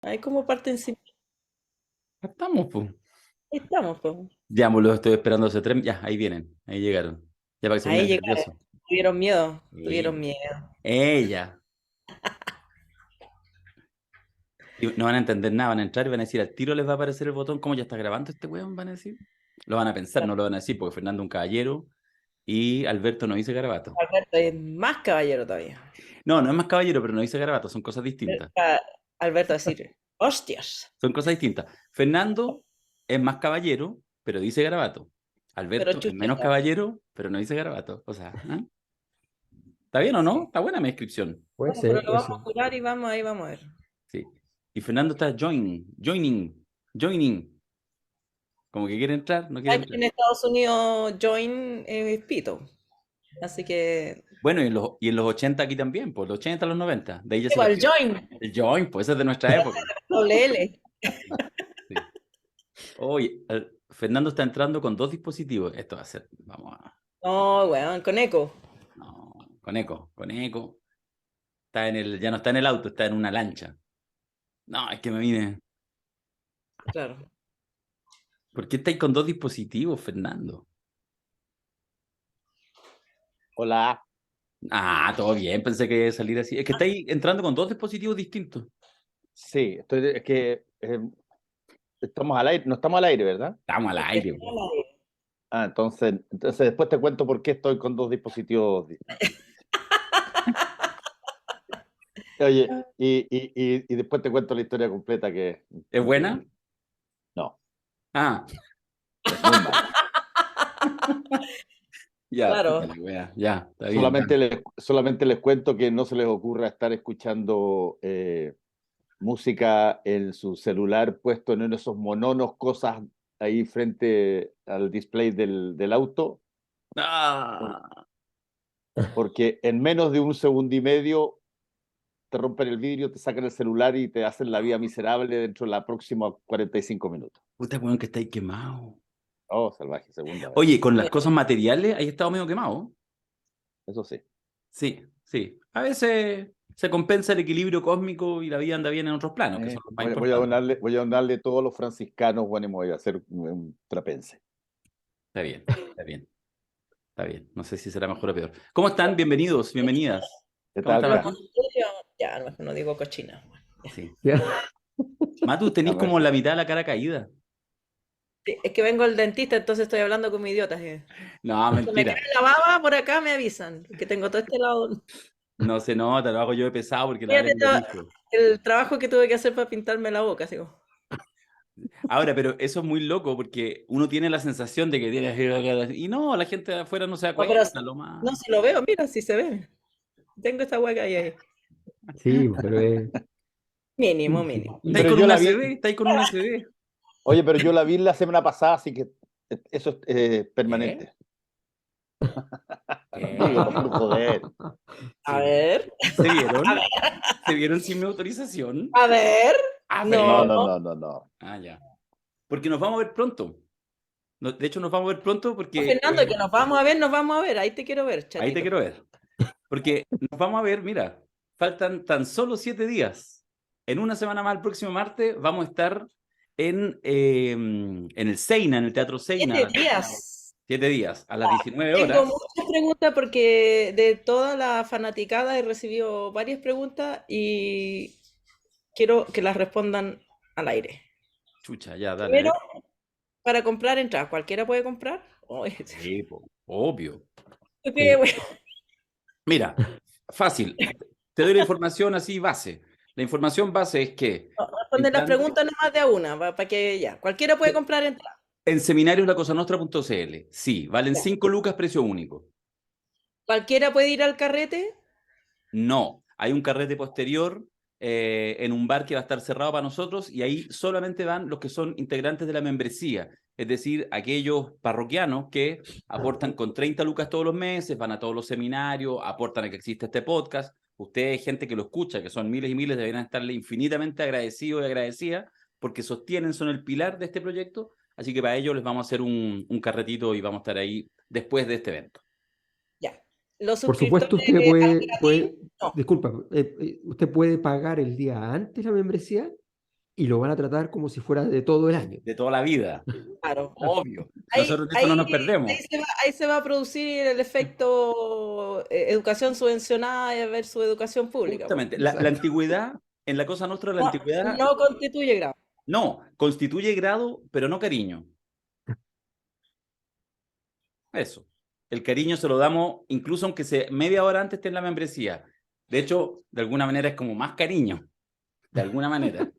Ahí como parte en sí. Estamos, pues. Ahí estamos, pues. Ya, pues los estoy esperando hace 3. Ya, ahí vienen, ahí llegaron. Ya para que se Ahí pongan llegaron. nerviosos. Tuvieron miedo, tuvieron Ella. miedo. Ella. Y no van a entender nada, van a entrar y van a decir, al tiro les va a aparecer el botón, ¿cómo ya está grabando este weón? Van a decir. Lo van a pensar, no lo van a decir, porque Fernando es un caballero y Alberto no dice garabato. Alberto es más caballero todavía. No, no es más caballero, pero no dice garabato, son cosas distintas. Alberto decir, hostias, Son cosas distintas. Fernando es más caballero, pero dice garabato. pero Alberto es menos chuchita. caballero, pero no dice garabato. O sea, ¿ah? ¿Está bien o no? Sí. Está buena mi descripción. Puede Bueno, pero ser, lo puede vamos ser. a jurar y vamos, ahí vamos a ver. Sí. Y Fernando está joining. Como que quiere entrar, no quiere Ay, entrar. en Estados Unidos, join es pito. Así que, Bueno, y en los 80 aquí también, pues los 80 a los 90. De ahí ya se igual, perdió. join, El join, pues ese es de nuestra época. doble L. Sí. Oye, Fernando está entrando con 2 dispositivos. Esto va a ser, vamos a... No, weón, con eco. No, con eco. Ya no está en el auto, está en una lancha. No, es que me vine. Claro. ¿Por qué estáis con 2 dispositivos, Fernando? Hola. Ah, todo bien, pensé que iba a salir así. Es que estáis entrando con 2 dispositivos distintos. Sí, es que estamos al aire, no estamos al aire, ¿verdad? Estamos al aire, po. Ah, entonces después te cuento por qué estoy con dos dispositivos. Oye, y después te cuento la historia completa que es ¿Es buena? increíble. No, Ah, es muy mala. ya, puta Claro. la wea, ya, está bien. Solamente les cuento que no se les ocurra estar escuchando música en su celular puesto en uno de esos mononos cosas ahí frente al display del auto, Ah, porque en menos de un segundo y medio te rompen el vidrio, te sacan el celular y te hacen la vida miserable dentro de la próxima 45 minutos. puta weón que estáis quemado. Oh, salvaje, segunda vez. Oye, con las cosas materiales, ahí estado medio quemado. Eso sí. Sí, sí. A veces se compensa el equilibrio cósmico y la vida anda bien en otros planos, que son los más Voy a importantes. donarle todos los franciscanos, bueno, y me voy a hacer un trapense. Está bien, está bien, está bien. No sé si será mejor o peor. ¿Cómo están? Bienvenidos, bienvenidas. ¿Qué ¿Cómo tal, está Pero Ca? con Matu? serio, ya, no digo cochina. Sí. Ya. Matu, tenéis como Salvaje. la mitad de la cara caída. Sí, es que vengo al dentista, entonces estoy hablando como idiota. Sí. No, Se me cae mentira. la baba, por acá me avisan, que tengo todo este lado. No se nota, lo hago yo de pesado porque la Fíjate tengo todo pijo. el trabajo que tuve que hacer para pintarme la boca, así como. Ahora, pero eso es muy loco porque uno tiene la sensación de que tiene... Y no, la gente de afuera no se da No, pero cuenta, lo más... no, si lo veo, mira, si se ve. Tengo esta hueca ahí. Sí, pero es... Mínimo, mínimo. ¿Estáis Pero con yo una la vi, CD? ¿Estáis con una CD? oye, pero yo la vi la semana pasada, así que eso es ¿Qué? permanente. Digo, para ¿Qué? puro joder. A Sí. ver, ¿Se a vieron? ver, ¿Se vieron sin mi autorización? a ver. A No, No, ver. no, no, no, no. Ah, ya. Porque nos vamos a ver pronto. De hecho, nos vamos a ver pronto porque Fernando, que nos vamos a ver, nos vamos a ver. Ahí te quiero ver, ahí te chatito. quiero ver. Porque nos vamos a ver, mira, faltan tan solo 7 días. En una semana más, el próximo martes, vamos a estar en el Seina, en el Teatro Seina. 7 días. 7 días, a las 19 Tengo horas. muchas preguntas porque de toda la fanaticada he recibido varias preguntas y quiero que las respondan al aire. Chucha, ya, dale, a Primero, ver. para comprar entradas, ¿cualquiera puede comprar? Sí, po, obvio. Porque, bueno, Mira, fácil. Te doy la información así base. La información base es que responden las preguntas nomás de a una, para que ya, cualquiera puede comprar entradas. en seminarioslacosanostra.cl, sí, valen Ya. 5 lucas, precio único. ¿Cualquiera puede ir al carrete? No, hay un carrete posterior en un bar que va a estar cerrado para nosotros y ahí solamente van los que son integrantes de la membresía, es decir, aquellos parroquianos que aportan con 30 lucas todos los meses, van a todos los seminarios, aportan a que existe este podcast. Ustedes, gente que lo escucha, que son miles y miles, deberían estarle infinitamente agradecidos y agradecidas porque sostienen, son el pilar de este proyecto. Así que para ellos les vamos a hacer un carretito y vamos a estar ahí después de este evento. Ya. Los Por suscriptores supuesto, usted al gratis, no. disculpa, usted puede pagar el día antes la membresía y lo van a tratar como si fuera de todo el año. De toda la vida, Claro. obvio. Ahí, Nosotros de eso no nos perdemos. ahí se va a producir el efecto educación subvencionada versus educación pública. Po. Justamente, la Exacto. antigüedad, en la cosa nuestra, la antigüedad No constituye grado. no, constituye grado, pero no cariño. Eso. El cariño se lo damos incluso aunque media hora antes esté en la membresía. De hecho, de alguna manera es como más cariño. De alguna manera.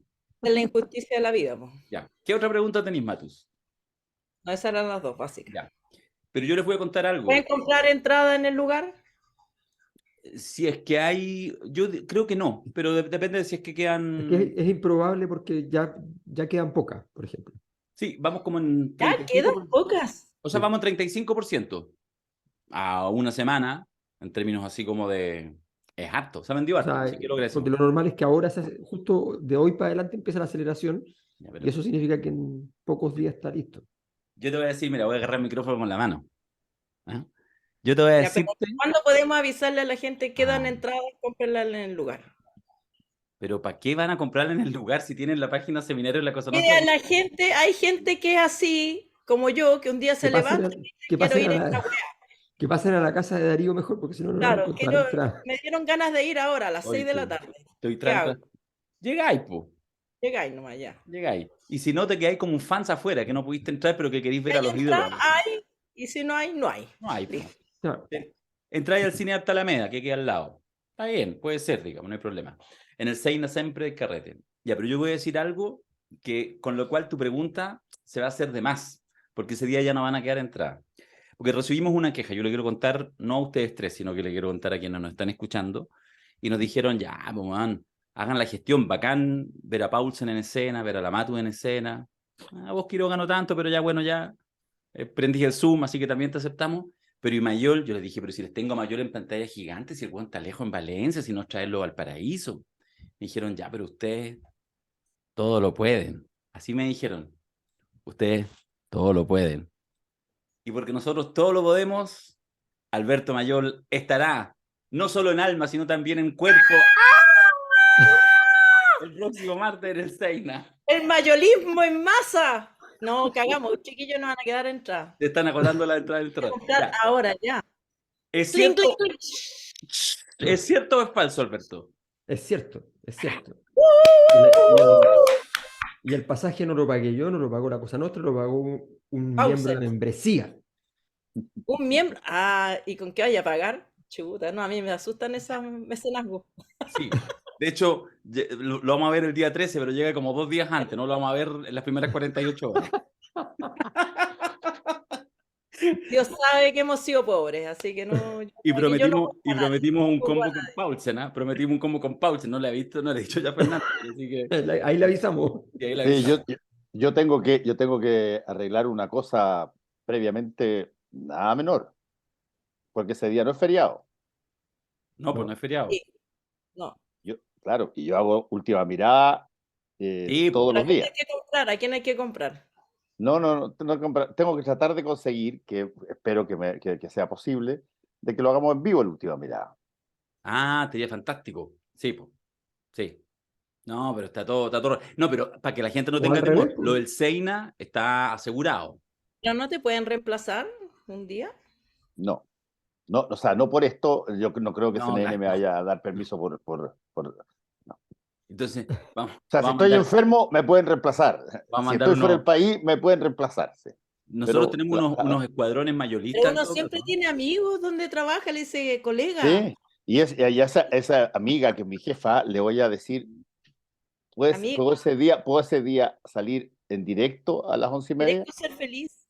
Es la injusticia de la vida. Po. Ya. ¿Qué otra pregunta tenéis, Matus? No, esas eran las dos básicas. Ya. Pero yo les voy a contar algo. ¿Pueden comprar entrada en el lugar? Si es que hay, creo que no, pero depende de si es que Es quedan. que es improbable porque ya quedan pocas, por ejemplo. Sí, vamos como en Ya 35%. quedan pocas. O sea, Sí. vamos en 35% a una semana, en términos así como de. Es harto, se ha vendido O harto, sea, así que lo agradecemos. porque lo normal es que ahora, justo de hoy para adelante, empieza la aceleración Ya, y eso significa que en pocos días está listo. yo te voy a decir, mira, voy a agarrar el micrófono con la mano. ¿Ah? Yo te voy a Ya, pero decirte, ¿cuándo podemos avisarle a la gente que dan Ah. entradas y cómprenla en el lugar? pero ¿para qué van a comprar en el lugar si tienen la página Seminario en la cosa Mira, nuestra? la gente, hay gente que es así, como yo, que un día se Que pasen, levanta y dice, que quiero pasen ir a a esta la, wea. que pasen a la casa de Darío mejor, porque si no, no van a Claro, encontrar entrada. me dieron ganas de ir ahora a las Oye, 6 de la tarde. Estoy ¿Qué hago? Llegáis, po. Llegáis nomás ya. Llegáis. Y si no, te quedáis como un fans afuera, que no pudiste entrar, pero que queréis ver a Hay los ídolos. entrada, hay, y si no hay, no hay. No hay, po. Listo. Claro. Entráis al cine Alta Alameda, que queda al lado. Está bien, puede ser, digamos, no hay problema. En el Seina siempre hay carrete. Ya, pero yo voy a decir algo que con lo cual tu pregunta se va a hacer de más, porque ese día ya no van a quedar entradas. Porque recibimos una queja, yo le quiero contar, no a ustedes tres, sino que le quiero contar a quienes nos están escuchando, y nos dijeron, ya, pues, man, hagan la gestión, bacán ver a Paulsen en escena, ver a la Matu en escena. A vos Quiroga no tanto, pero ya, bueno, ya prendí el Zoom, así que también te aceptamos. Pero y Mayol, yo les dije, pero si les tengo a Mayol en pantalla gigante, si el weón está lejos en Valencia, si no traerlo al paraíso. Me dijeron, ya, pero ustedes todo lo pueden. Así me dijeron, ustedes todo lo pueden. Y porque nosotros todo lo podemos, Alberto Mayol estará no solo en alma, sino también en cuerpo el próximo martes en el Seina. El mayolismo en masa. No, cagamos, chiquillos, no van a quedar entradas. Te están acotando la entrada del Voy a trono. comprar ahora, ya. ¿Es Clink, cierto? clink, clink. ¿Es cierto o es falso, Alberto? Es cierto, es cierto. Y el pasaje no lo pagué yo, no lo pagó la Cosa Nostra, lo pagó un miembro de la membresía. Un miembro. Ah, ¿y con qué vaya a pagar? Chuta, no, a mí me asustan esas mecenazgos. Sí. De hecho, lo vamos a ver el día 13, pero llega como 2 días antes, no lo vamos a ver en las primeras 48 horas. Dios sabe que hemos sido pobres, así que no. Y prometimos, y prometimos un combo con Paulsen, ¿eh? Prometimos un combo con Paulsen, no le he visto, no le he dicho ya a Fernando. Así que, Ahí le avisamos. ahí le Sí, avisamos. yo tengo que arreglar una cosa previamente nada menor, porque ese día no es feriado. No, pues no es feriado. Sí. No. Claro, y yo hago última mirada Sí, todos ¿A los quién días. hay que comprar? ¿A quién hay que comprar? No, tengo que tratar de conseguir, que espero que sea posible, de que lo hagamos en vivo en última mirada. Ah, sería fantástico. Sí, pues. Sí. No, pero está todo. No, pero para que la gente no O tenga al temor, revés, pues. lo del Seina está asegurado. ¿Pero no te pueden reemplazar un día? No, o sea, no por esto, yo no creo que No, CNN claro, me no. vaya a dar permiso por. Entonces, vamos. O sea, si estoy enfermo, me pueden reemplazar. Vamos a Si mandar estoy fuera unos. del país, me pueden reemplazar. Sí. Nosotros Pero tenemos unos escuadrones mayoristas. Pero en uno todo siempre caso. tiene amigos donde trabaja, le dice colega. Sí, y esa amiga que es mi jefa, le voy a decir, Amiga. ¿puedo ese día salir en directo a las 11:30? Directo ser feliz.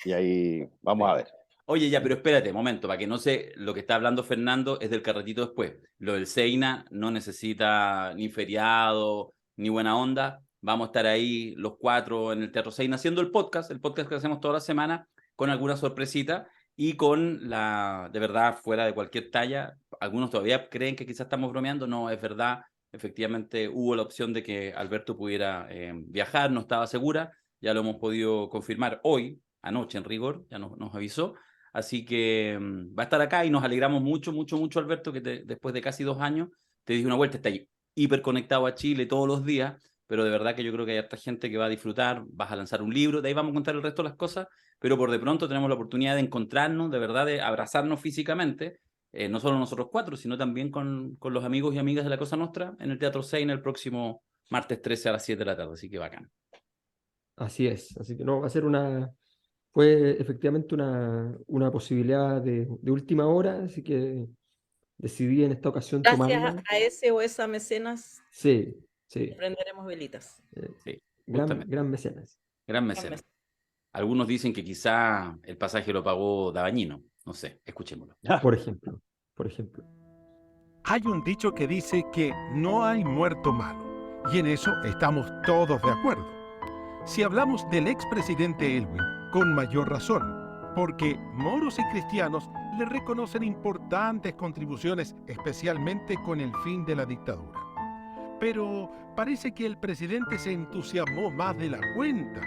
Y ahí vamos a ver. Oye, ya, pero espérate, momento, para que no sé, lo que está hablando Fernando es del carretito después. Lo del Seina no necesita ni feriado, ni buena onda. Vamos a estar ahí los 4 en el Teatro Seina haciendo el podcast que hacemos toda la semana, con alguna sorpresita y con de verdad, fuera de cualquier talla. Algunos todavía creen que quizás estamos bromeando, no, es verdad. Efectivamente, hubo la opción de que Alberto pudiera viajar, no estaba segura, ya lo hemos podido confirmar hoy, anoche en rigor, ya nos avisó. Así que va a estar acá y nos alegramos mucho, Alberto, que después de casi 2 años te diste una vuelta. hiperconectado a Chile todos los días, pero de verdad que yo creo que hay harta gente que va a disfrutar, vas a lanzar un libro, de ahí vamos a contar el resto de las cosas, pero por de pronto tenemos la oportunidad de encontrarnos, de verdad, de abrazarnos físicamente, no solo nosotros cuatro, sino también con los amigos y amigas de la Cosa Nostra en el Teatro Sein el próximo martes 13 a las 7 de la tarde, así que bacán. Así es, así que no, va a ser fue efectivamente una posibilidad de última hora, así que decidí en esta ocasión Gracias tomarla. a ese o esa mecenas, Sí, sí, prenderemos velitas. Sí, gran justamente. mecenas. Gran mecenas. Algunos dicen que quizá el pasaje lo pagó Dabañino, no sé, escuchémoslo. Por ejemplo, por ejemplo. Hay un dicho que dice que no hay muerto malo, y en eso estamos todos de acuerdo. Si hablamos del expresidente Elwin, con mayor razón, porque moros y cristianos le reconocen importantes contribuciones, especialmente con el fin de la dictadura. Pero parece que el presidente se entusiasmó más de la cuenta,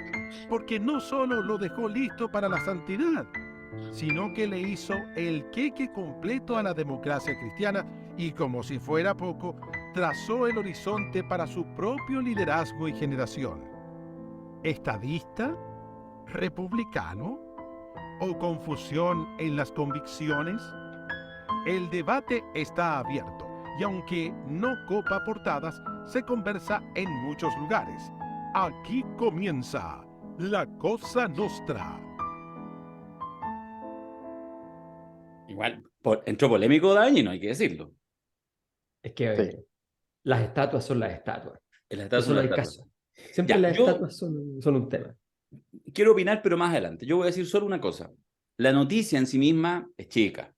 porque no solo lo dejó listo para la santidad, sino que le hizo el queque completo a la democracia cristiana y, como si fuera poco, trazó el horizonte para su propio liderazgo y generación. ¿Estadista? ¿Republicano? ¿O confusión en las convicciones? El debate está abierto y aunque no copa portadas, se conversa en muchos lugares. Aquí comienza La Cosa Nostra. Igual, entró polémico Dabañino, hay que decirlo. Es que las estatuas son las estatuas. En las estatuas Eso no hay son las caso. Siempre Ya, las yo estatuas son un tema. quiero opinar, pero más adelante. Yo voy a decir solo una cosa. La noticia en sí misma es chica.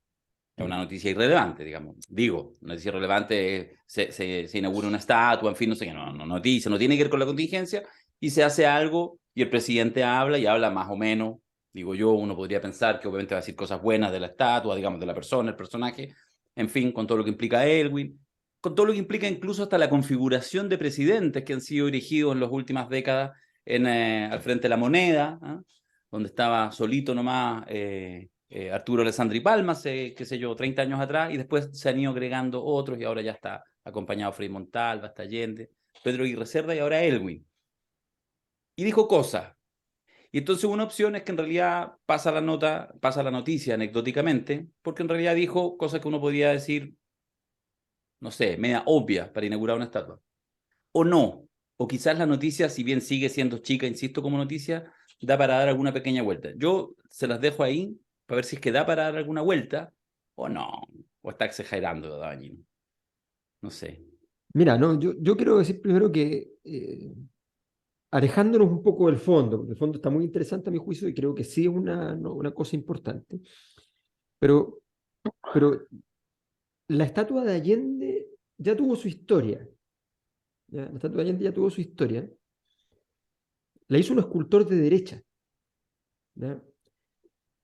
Es una noticia irrelevante, digamos. Digo, una noticia irrelevante, se inaugura una estatua, en fin, no sé qué, no, noticia, no tiene que ver con la contingencia, y se hace algo, y el presidente habla, y habla más o menos, digo yo, uno podría pensar que obviamente va a decir cosas buenas de la estatua, digamos, de la persona, el personaje, en fin, con todo lo que implica Elwin, con todo lo que implica incluso hasta la configuración de presidentes que han sido erigidos en las últimas décadas al frente de la moneda, ¿eh? Donde estaba solito nomás Arturo Alessandri Palma, qué sé yo, 30 años atrás, y después se han ido agregando otros, y ahora ya está acompañado Frei Montalva, está Allende, Pedro Aguirre Cerda y ahora Elwin. Y dijo cosas. Y entonces una opción es que en realidad pasa la noticia anecdóticamente, porque en realidad dijo cosas que uno podía decir, no sé, media obvia para inaugurar una estatua. O no. O quizás la noticia, si bien sigue siendo chica, insisto, como noticia, da para dar alguna pequeña vuelta. Yo se las dejo ahí para ver si es que da para dar alguna vuelta o no. O está exagerando Dabañino. No sé. Mira, no, yo quiero decir primero que alejándonos un poco del fondo, porque el fondo está muy interesante a mi juicio y creo que sí es una cosa importante, pero la estatua de Allende ya tuvo su historia. ¿Ya? La estatua de Allende ya tuvo su historia. La hizo un escultor de derecha, ¿ya?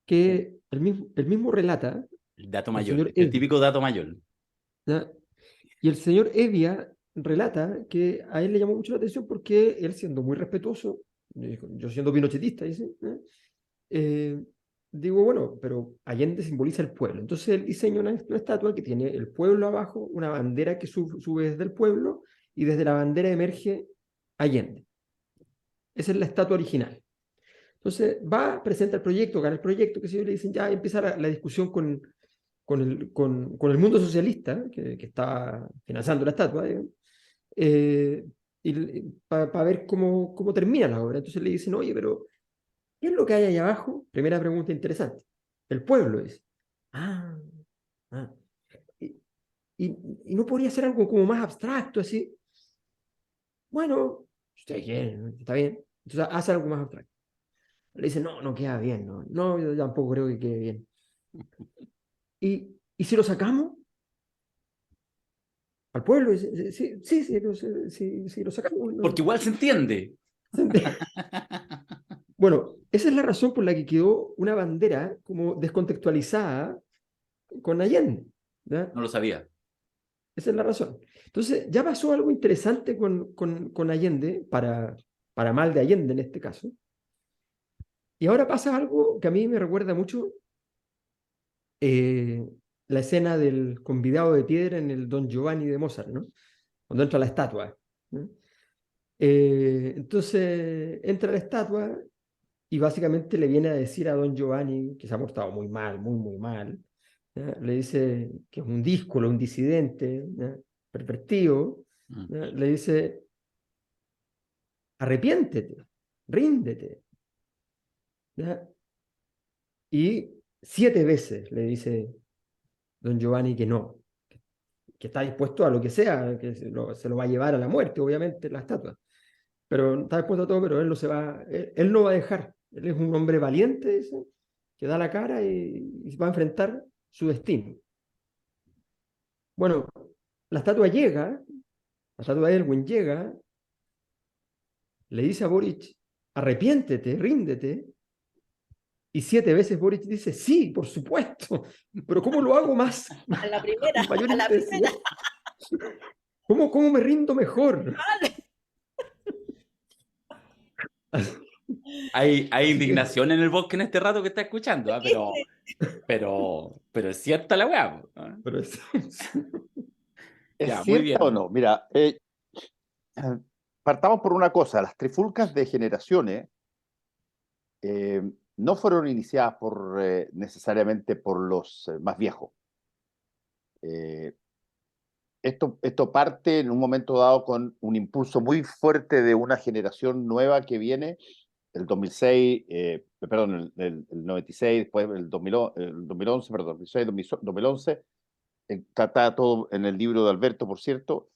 Que el mismo relata, El dato el mayor. señor El Evia, típico dato mayor. ¿ya? Y el señor Evia relata que a él le llamó mucho la atención porque él, siendo muy respetuoso, yo siendo pinochetista, dice, digo, bueno, pero Allende simboliza el pueblo. Entonces él diseña una estatua que tiene el pueblo abajo, una bandera que sube desde el pueblo, y desde la bandera emerge Allende. Esa es la estatua original. Entonces va, presenta el proyecto, gana el proyecto, que se yo, le dicen, ya empieza la discusión con el mundo socialista, que está financiando la estatua, para ver cómo termina la obra. Entonces le dicen, oye, pero ¿qué es lo que hay ahí abajo? Primera pregunta interesante. El pueblo es. Ah, ah. Y, y no podría ser algo como más abstracto, así. Bueno, usted quiere, está bien. Entonces hace algo más abstracto. Le dicen, no, no queda bien, no, yo tampoco creo que quede bien. ¿Y si lo sacamos al pueblo? Dice, sí, lo sacamos. Porque igual se entiende. Bueno, esa es la razón por la que quedó una bandera como descontextualizada con Allende, ¿ya? No lo sabía. Esa es la razón. Entonces, ya pasó algo interesante con Allende, para mal de Allende en este caso. Y ahora pasa algo que a mí me recuerda mucho la escena del convidado de piedra en el Don Giovanni de Mozart, ¿no? cuando entra la estatua. ¿No? Entonces entra la estatua y básicamente le viene a decir a don Giovanni, que se ha portado muy mal, muy, muy mal, ¿ya? Le dice que es un díscolo, un disidente, ¿ya? Pervertido, ¿ya? Le dice, arrepiéntete, ríndete, ¿ya? Y 7 veces le dice don Giovanni que no, que está dispuesto a lo que sea, que se lo va a llevar a la muerte, obviamente, la estatua. Pero está dispuesto a todo, pero él no se va, él no va a dejar. Él es un hombre valiente, dice, que da la cara y va a enfrentar su destino. Bueno, la estatua llega, la estatua de Elwin llega, le dice a Boric, arrepiéntete, ríndete, y 7 veces Boric dice, sí, por supuesto, pero ¿cómo lo hago más? A la primera, Con mayor a la intensidad. primera. ¿Cómo me rindo mejor? Hay Así que- indignación en el bosque en este rato que está escuchando, ¿ah? Pero es cierta la weá, po, ¿ah? Pero es- ¿Es Ya, muy cierta o bien. no? Mira, partamos por una cosa. Las trifulcas de generaciones no fueron iniciadas necesariamente por los más viejos. Eh, esto parte en un momento dado con un impulso muy fuerte de una generación nueva que viene, el 2006, perdón, el 96, después el 2011, perdón, 2006, 2011, está todo en el libro de Alberto, por cierto,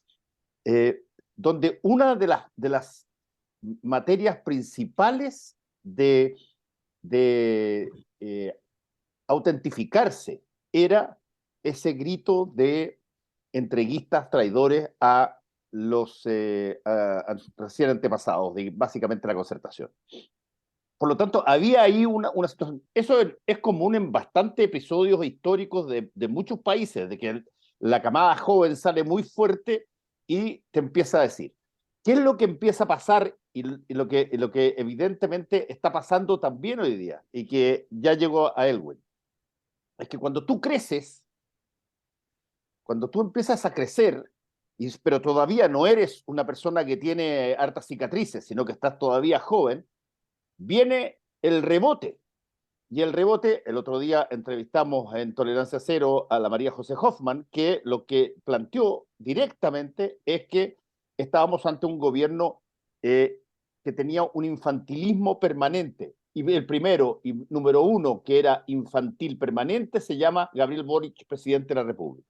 donde una de las materias principales de autentificarse era ese grito de entreguistas traidores a los recién antepasados, de básicamente la Concertación. Por lo tanto, había ahí una situación. Eso es común en bastantes episodios históricos de muchos países, de que la camada joven sale muy fuerte y te empieza a decir. ¿Qué es lo que empieza a pasar y lo que evidentemente está pasando también hoy día y que ya llegó a Elwin? Es que cuando tú creces, cuando tú empiezas a crecer, pero todavía no eres una persona que tiene hartas cicatrices, sino que estás todavía joven, viene el rebote. Y el rebote, el otro día entrevistamos en Tolerancia Cero a la María José Hoffman, que lo que planteó directamente es que estábamos ante un gobierno que tenía un infantilismo permanente. Y el primero y número uno que era infantil permanente se llama Gabriel Boric, presidente de la República.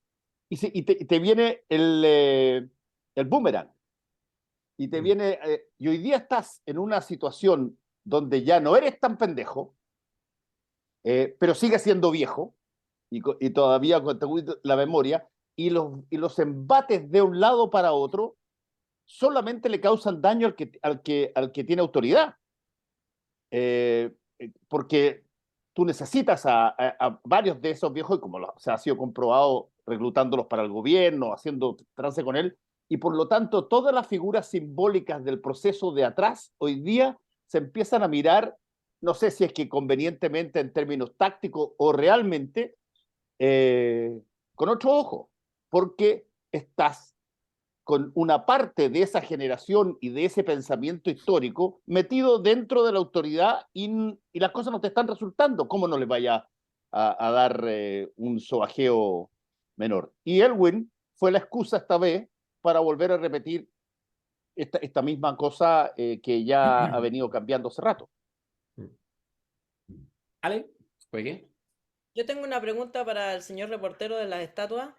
Y te viene el boomerang. Y te viene, y hoy día estás en una situación donde ya no eres tan pendejo, pero sigue siendo viejo y todavía con la memoria, y los embates de un lado para otro solamente le causan daño al que tiene autoridad. Porque tú necesitas a varios de esos viejos, y como se ha sido comprobado reclutándolos para el gobierno, haciendo trance con él, y por lo tanto todas las figuras simbólicas del proceso de atrás hoy día se empiezan a mirar, no sé si es que convenientemente en términos tácticos o realmente, con otro ojo, porque estás con una parte de esa generación y de ese pensamiento histórico metido dentro de la autoridad y las cosas no te están resultando. ¿Cómo no les vaya a dar un sobajeo menor? Y Elwin fue la excusa esta vez para volver a repetir esta misma cosa que ya ha venido cambiando hace rato. ¿Ale? ¿Fue qué? Yo tengo una pregunta para el señor reportero de las estatuas.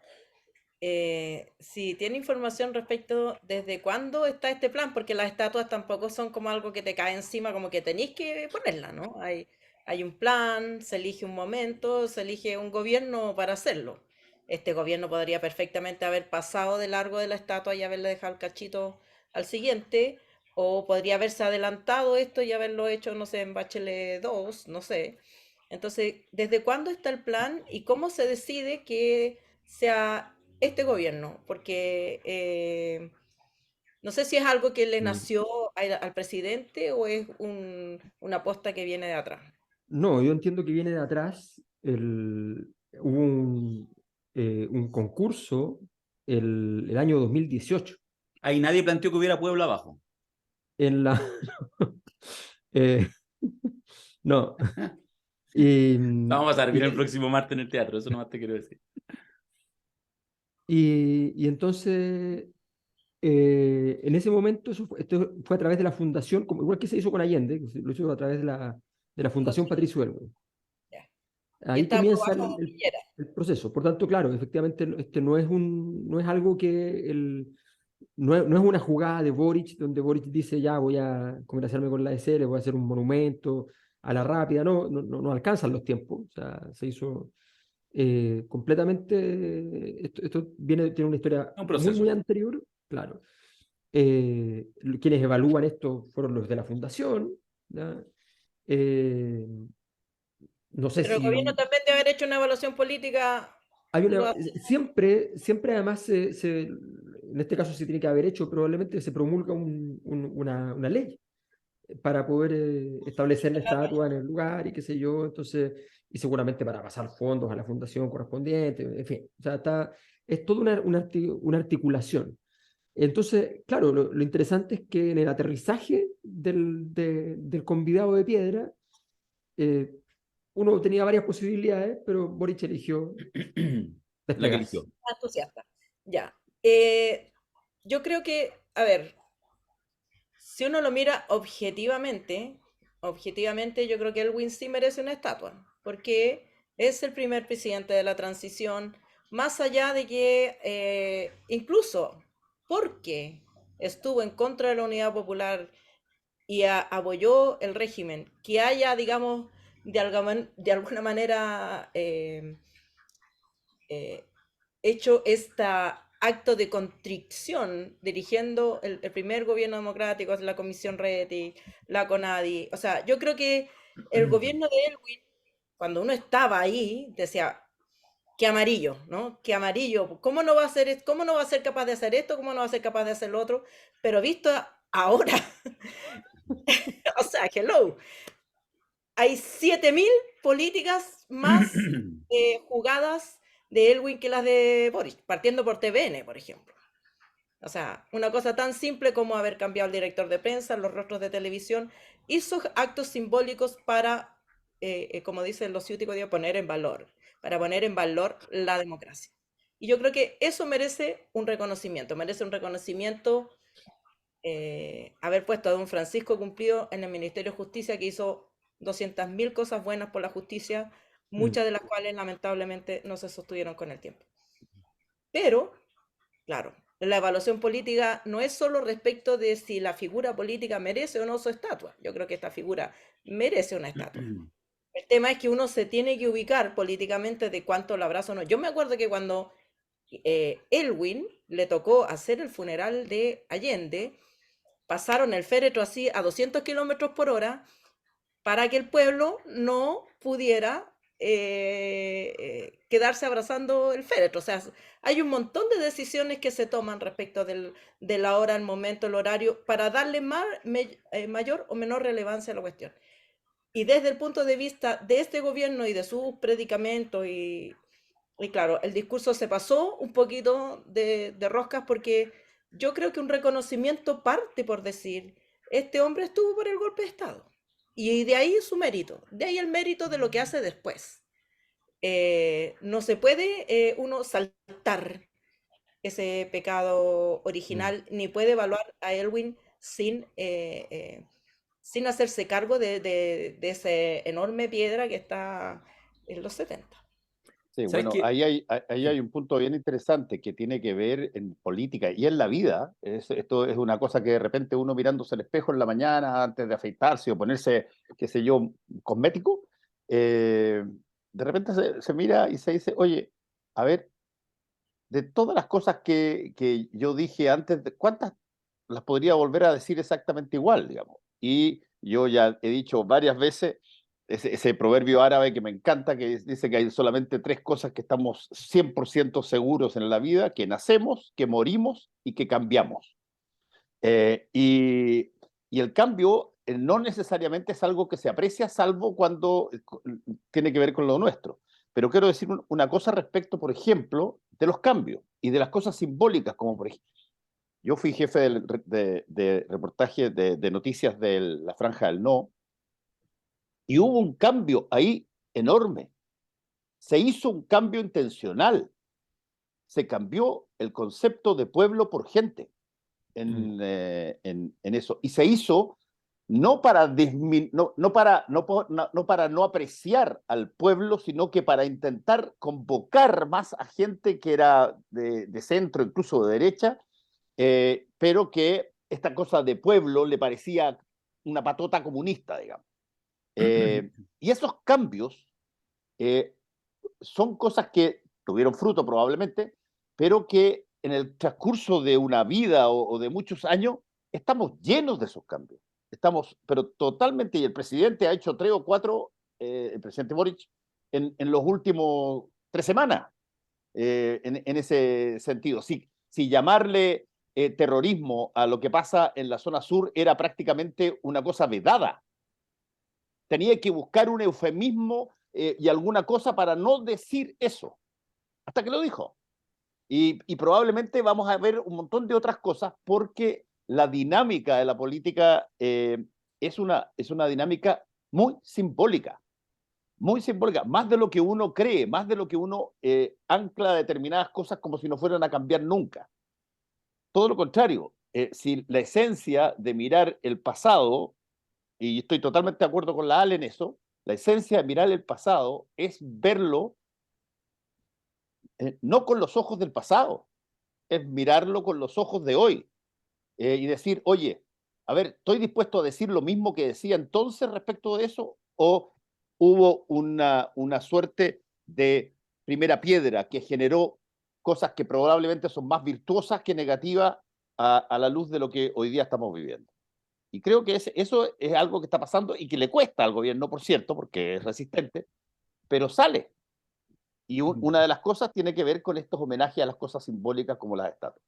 Si tiene información respecto desde cuándo está este plan, porque las estatuas tampoco son como algo que te cae encima, como que tenéis que ponerla, ¿no? Hay un plan, se elige un momento, se elige un gobierno para hacerlo. Este gobierno podría perfectamente haber pasado de largo de la estatua y haberle dejado el cachito al siguiente, o podría haberse adelantado esto y haberlo hecho, no sé, en Bachelet 2, no sé. Entonces, ¿desde cuándo está el plan y cómo se decide que sea este gobierno? Porque no sé si es algo que le nació al presidente o es una aposta que viene de atrás. No, yo entiendo que viene de atrás. Hubo un concurso el año 2018 Ahí nadie planteó que hubiera pueblo abajo. En la... eh, no. Y, Vamos a pasar bien el y, próximo martes en el teatro, eso nomás te quiero decir. y entonces, en ese momento, esto fue a través de la fundación, como, igual que se hizo con Allende, que lo hizo a través de la Fundación Constitución, Patricio Elwin. ya. Y Ahí está comienza bajo Piñera. el proceso. Por tanto, claro, efectivamente, este no es algo que no es una jugada de Boric donde Boric dice ya voy a congraciarme con la EC, le voy a hacer un monumento a la rápida. No alcanzan los tiempos. O sea, se hizo completamente. Esto tiene una historia Es un muy, muy proceso. anterior, claro. Quienes evalúan esto fueron los de la fundación. ¿Ya? Eh, no sé Pero el gobierno si también debe haber hecho una evaluación política. hay Lo una, hace. siempre además en este caso se tiene que haber hecho, probablemente se promulga una ley para poder establecer la estatua en el lugar y qué sé yo, entonces, y seguramente para pasar fondos a la fundación correspondiente, en fin, o sea, es toda una articulación. Entonces, claro, lo interesante es que en el aterrizaje del convidado de piedra, eh, uno tenía varias posibilidades, pero Boric eligió La que desplegarse. eligió. Entusiasta. Ya. Yo creo que, a ver, si uno lo mira objetivamente, yo creo que Elwin sí merece una estatua, porque es el primer presidente de la transición, más allá de que, incluso porque estuvo en contra de la unidad popular y apoyó el régimen, que haya, digamos, de alguna manera eh, hecho este acto de contrición dirigiendo el primer gobierno democrático, la Comisión Reti, la CONADI. O sea, yo creo que el gobierno de Elwin, cuando uno estaba ahí, decía, qué amarillo, ¿no? Qué amarillo. ¿Cómo no va a ser capaz de hacer esto? ¿Cómo no va a ser capaz de hacer lo otro? Pero visto ahora, o sea, hello, hay 7000 políticas más jugadas de Elwin que las de Boris, partiendo por TVN, por ejemplo. O sea, una cosa tan simple como haber cambiado el director de prensa, los rostros de televisión, hizo actos simbólicos para, como dicen los ciúticos, para poner en valor la democracia. Y yo creo que eso merece un reconocimiento haber puesto a don Francisco Cumplido en el Ministerio de Justicia, que hizo 200.000 cosas buenas por la justicia, Mm. muchas de las cuales lamentablemente no se sostuvieron con el tiempo. Pero, claro, la evaluación política no es solo respecto de si la figura política merece o no su estatua. Yo creo que esta figura merece una estatua. El tema es que uno se tiene que ubicar políticamente de cuánto la abraza o no. Yo me acuerdo que cuando Elwin le tocó hacer el funeral de Allende, pasaron el féretro así a 200 kilómetros por hora para que el pueblo no pudiera quedarse abrazando el féretro. O sea, hay un montón de decisiones que se toman respecto de la hora, el momento, el horario, para darle mayor o menor relevancia a la cuestión. Y desde el punto de vista de este gobierno y de sus predicamentos y claro, el discurso se pasó un poquito de roscas porque yo creo que un reconocimiento parte por decir, este hombre estuvo por el golpe de Estado. Y de ahí su mérito, de ahí el mérito de lo que hace después. No se puede uno saltar ese pecado original, ni puede evaluar a Elwin sin hacerse cargo de esa enorme piedra que está en los 70. Sí, ¿Sabes bueno, qué? ahí hay un punto bien interesante que tiene que ver en política y en la vida. Esto es una cosa que de repente uno mirándose al espejo en la mañana antes de afeitarse o ponerse, qué sé yo, cosmético, de repente se mira y se dice, oye, a ver, de todas las cosas que yo dije antes, ¿cuántas las podría volver a decir exactamente igual, digamos? Y yo ya he dicho varias veces ese proverbio árabe que me encanta, que dice que hay solamente tres cosas que estamos 100% seguros en la vida, que nacemos, que morimos y que cambiamos. Y el cambio no necesariamente es algo que se aprecia, salvo cuando tiene que ver con lo nuestro. Pero quiero decir una cosa respecto, por ejemplo, de los cambios y de las cosas simbólicas, como por ejemplo, Yo fui jefe de reportaje de noticias de la Franja del No, y hubo un cambio ahí enorme. Se hizo un cambio intencional. Se cambió el concepto de pueblo por gente en eso. Y se hizo no para no apreciar al pueblo, sino que para intentar convocar más a gente que era de centro, incluso de derecha, pero que esta cosa de pueblo le parecía una patota comunista, digamos. Y esos cambios son cosas que tuvieron fruto probablemente, pero que en el transcurso de una vida o de muchos años estamos llenos de esos cambios. Estamos, pero totalmente, y el presidente ha hecho 3 o 4, el presidente Boric, en los últimos 3 semanas, en ese sentido. Si llamarle terrorismo a lo que pasa en la zona sur era prácticamente una cosa vedada. Tenía que buscar un eufemismo y alguna cosa para no decir eso, hasta que lo dijo. Y probablemente vamos a ver un montón de otras cosas porque la dinámica de la política es una dinámica muy simbólica, más de lo que uno cree, más de lo que uno ancla determinadas cosas como si no fueran a cambiar nunca. Todo lo contrario, si la esencia de mirar el pasado, y estoy totalmente de acuerdo con la Ale en eso, la esencia de mirar el pasado es verlo no con los ojos del pasado, es mirarlo con los ojos de hoy y decir, oye, a ver, ¿estoy dispuesto a decir lo mismo que decía entonces respecto de eso? ¿O hubo una suerte de primera piedra que generó cosas que probablemente son más virtuosas que negativas a la luz de lo que hoy día estamos viviendo? Y creo que eso es algo que está pasando y que le cuesta al gobierno, por cierto, porque es resistente, pero sale. Y una de las cosas tiene que ver con estos homenajes a las cosas simbólicas como las estatuas.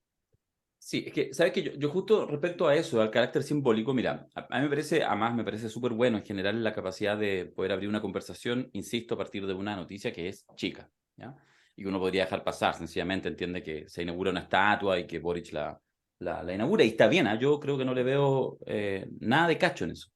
Sí, es que, ¿sabes qué? Yo justo respecto a eso, al carácter simbólico, mira, a mí me parece, además me parece súper bueno en general la capacidad de poder abrir una conversación, insisto, a partir de una noticia que es chica, ¿ya? Y que uno podría dejar pasar, sencillamente entiende que se inaugura una estatua y que Boric la inaugura, y está bien, ¿eh? Yo creo que no le veo nada de cacho en eso.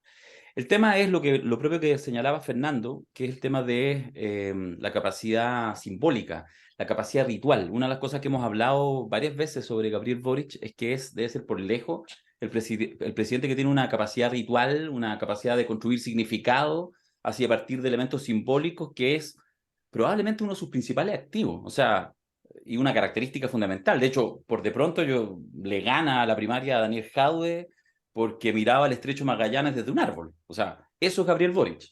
El tema es lo propio que señalaba Fernando, que es el tema de la capacidad simbólica, la capacidad ritual. Una de las cosas que hemos hablado varias veces sobre Gabriel Boric es que debe ser por lejos el presidente que tiene una capacidad ritual, una capacidad de construir significado así a partir de elementos simbólicos, que es probablemente uno de sus principales activos. O sea, y una característica fundamental. De hecho, por de pronto yo le gana a la primaria a Daniel Jadwe porque miraba el estrecho Magallanes desde un árbol. O sea, eso es Gabriel Boric.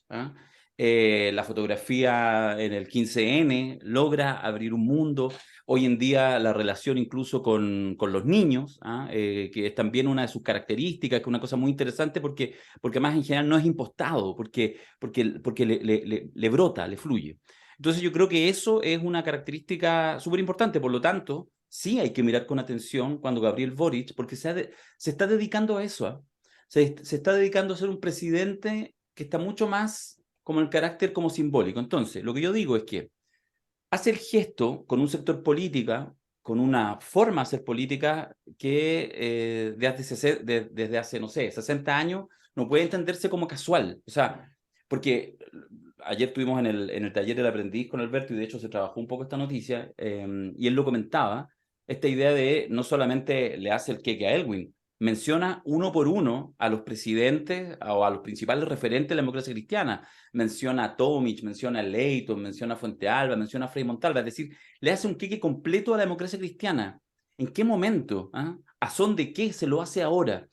La fotografía en el 15N logra abrir un mundo. Hoy en día la relación incluso con los niños, que es también una de sus características, que es una cosa muy interesante porque más en general no es impostado, porque le brota, le fluye. Entonces yo creo que eso es una característica súper importante. Por lo tanto, sí hay que mirar con atención cuando Gabriel Boric, porque se está dedicando a eso. Se está dedicando a ser un presidente que está mucho más como el carácter como simbólico. Entonces, lo que yo digo es que hace el gesto con un sector política, con una forma de hacer política que desde hace, no sé, 60 años no puede entenderse como casual. O sea, porque ayer tuvimos en el taller del aprendiz con Alberto y de hecho se trabajó un poco esta noticia y él lo comentaba, esta idea de no solamente le hace el queque a Elwin, menciona uno por uno a los presidentes o a los principales referentes de la democracia cristiana. Menciona a Tomic, menciona a Leyton, menciona a Fuente Alba, menciona a Frei Montalva. Es decir, le hace un queque completo a la democracia cristiana. ¿En qué momento? ¿A son de qué se lo hace ahora?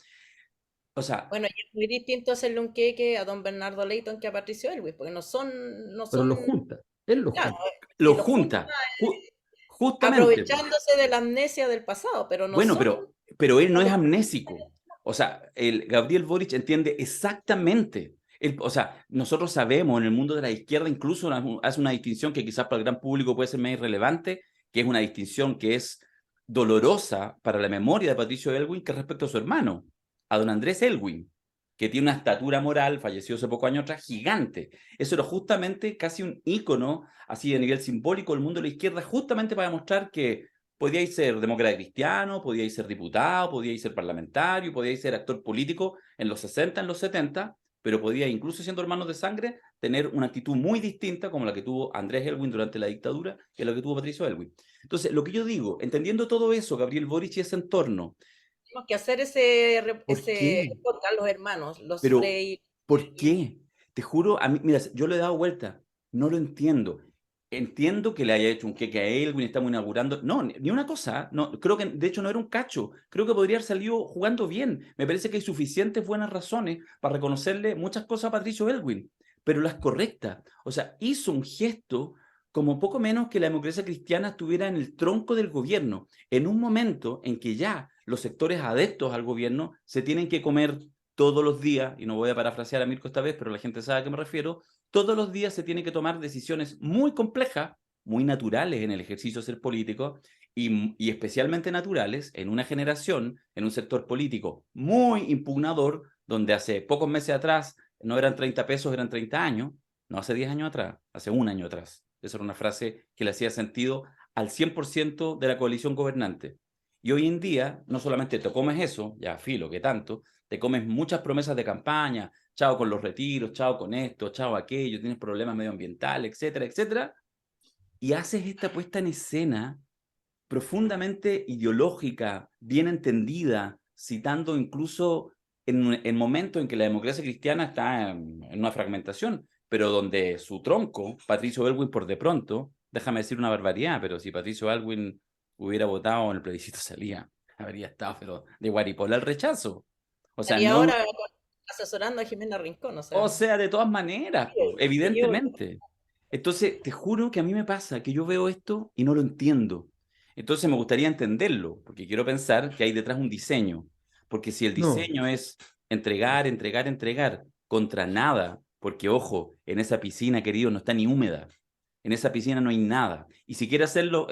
O sea, Bueno, y es muy distinto hacerle un queque a don Bernardo Leyton que a Patricio Elwis, porque no Pero lo son, junta, él lo claro, junta. lo si los junta junta. Justamente. aprovechándose de la amnesia del pasado, pero no Bueno, son pero él no es algo. amnésico. O sea, el Gabriel Boric entiende exactamente. O sea, nosotros sabemos en el mundo de la izquierda, incluso hace una distinción que quizás para el gran público puede ser más irrelevante, que es una distinción que es dolorosa para la memoria de Patricio Elwin que respecto a su hermano, a don Andrés Elwin, que tiene una estatura moral, falleció hace pocos años atrás, gigante. Eso era justamente casi un ícono, así a nivel simbólico, del mundo de la izquierda, justamente para demostrar que Podíais ser demócrata cristiano, podíais ser diputado, podíais ser parlamentario, podíais ser actor político en los 60, en los 70, pero podíais, incluso siendo hermanos de sangre, tener una actitud muy distinta como la que tuvo Andrés Elwin durante la dictadura que la que tuvo Patricio Elwin. Entonces, lo que yo digo, entendiendo todo eso, Gabriel Boric y ese entorno, Tenemos que hacer ese, ¿por qué? podcast, los hermanos, los Pero, Frey. ¿por qué? Te juro, a mí, mira, yo le he dado vuelta, no lo entiendo. Entiendo que le haya hecho un queque a Elwin, estamos inaugurando. No, ni una cosa. No, creo que de hecho no era un cacho. Creo que podría haber salido jugando bien. Me parece que hay suficientes buenas razones para reconocerle muchas cosas a Patricio Elwin, pero las correctas. O sea, hizo un gesto como poco menos que la democracia cristiana estuviera en el tronco del gobierno, en un momento en que ya los sectores adeptos al gobierno se tienen que comer todos los días, y no voy a parafrasear a Mirko esta vez, pero la gente sabe a qué me refiero, todos los días se tienen que tomar decisiones muy complejas, muy naturales en el ejercicio de ser político, y especialmente naturales en una generación, en un sector político muy impugnador, donde hace pocos meses atrás no eran 30 pesos, eran 30 años, no hace 10 años atrás, hace un año atrás. Esa era una frase que le hacía sentido al 100% de la coalición gobernante. Y hoy en día, no solamente te comes eso, ya filo, que tanto, te comes muchas promesas de campaña, chao con los retiros, chao con esto, chao aquello, tienes problemas medioambientales, etcétera, etcétera, y haces esta puesta en escena profundamente ideológica, bien entendida, citando incluso en momentos en que la democracia cristiana está en una fragmentación, pero donde su tronco, Patricio Elwin, por de pronto, déjame decir una barbaridad, pero si Patricio Elwin hubiera votado en el plebiscito salía, habría estado, pero de guaripola al rechazo. O sea, Y no, ahora asesorando a Jimena Rincón, o sea, de todas maneras, po, evidentemente. Entonces, te juro que a mí me pasa que yo veo esto y no lo entiendo. Entonces me gustaría entenderlo, porque quiero pensar que hay detrás un diseño. Porque si el No, diseño es entregar, entregar, entregar contra nada, porque ojo, en esa piscina, querido, no está ni húmeda. En esa piscina no hay nada. Y si quiere hacerlo,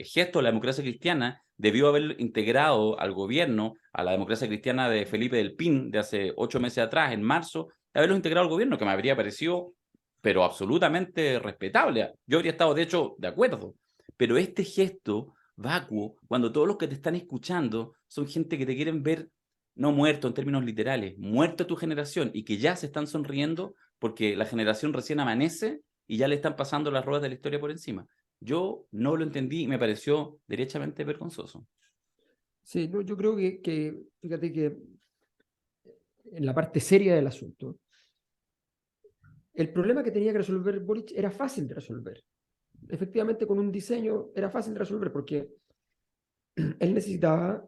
gesto de la democracia cristiana, debió haber integrado al gobierno, a la democracia cristiana de Felipe del Pin, de hace 8 meses atrás, en marzo, haberlo integrado al gobierno, que me habría parecido, pero absolutamente respetable. Yo habría estado, de hecho, de acuerdo. Pero este gesto vacuo, cuando todos los que te están escuchando son gente que te quieren ver, no muerto en términos literales, muerto tu generación, y que ya se están sonriendo porque la generación recién amanece y ya le están pasando las ruedas de la historia por encima. Yo no lo entendí y me pareció derechamente vergonzoso. sí, no, yo creo fíjate que en la parte seria del asunto, el problema que tenía que resolver Boric era fácil de resolver. Efectivamente, con un diseño era fácil de resolver porque él necesitaba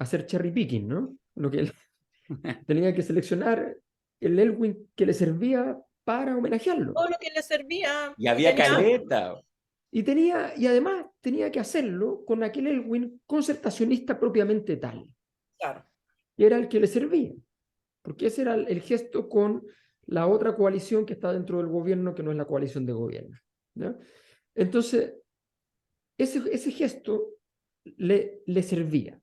hacer cherry picking, ¿no? Lo que él tenía que seleccionar el Elwin que le servía para homenajearlo. Todo lo que le servía, Y había tenía, caleta. Y además tenía que hacerlo con aquel Elwin concertacionista propiamente tal, claro. que era el que le servía, porque ese era el gesto con la otra coalición que está dentro del gobierno, que no es la coalición de gobierno, ¿ya? Entonces, ese gesto le servía.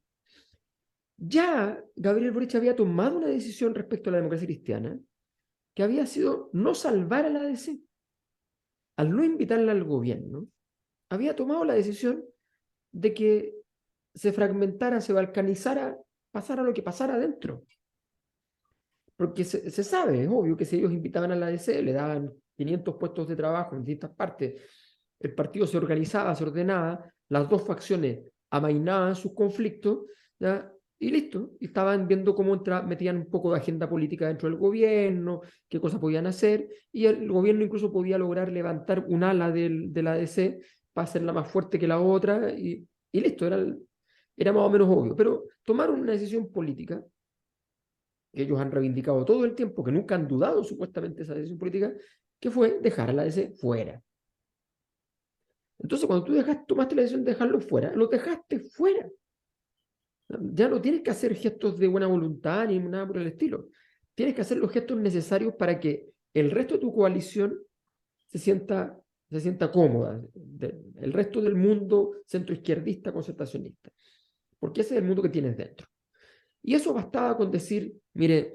Ya Gabriel Boric había tomado una decisión respecto a la democracia cristiana, que había sido no salvar a la ADC. Al no invitarla al gobierno, había tomado la decisión de que se fragmentara, se balcanizara, pasara lo que pasara adentro. Porque se sabe, es obvio que si ellos invitaban a la ADC, le daban 500 puestos de trabajo en distintas partes, el partido se organizaba, se ordenaba, las dos facciones amainaban sus conflictos, ¿ya? Y listo. Y estaban viendo cómo metían un poco de agenda política dentro del gobierno, qué cosas podían hacer, y el gobierno incluso podía lograr levantar un ala de la ADC para hacerla más fuerte que la otra, y listo, era más o menos obvio. Pero tomaron una decisión política que ellos han reivindicado todo el tiempo, que nunca han dudado supuestamente esa decisión política, que fue dejar a la ADC fuera. Entonces, cuando tú tomaste la decisión de dejarlo fuera, lo dejaste fuera. Ya no tienes que hacer gestos de buena voluntad ni nada por el estilo. Tienes que hacer los gestos necesarios para que el resto de tu coalición se sienta cómoda. El resto del mundo centroizquierdista, concertacionista. Porque ese es el mundo que tienes dentro. Y eso bastaba con decir, mire,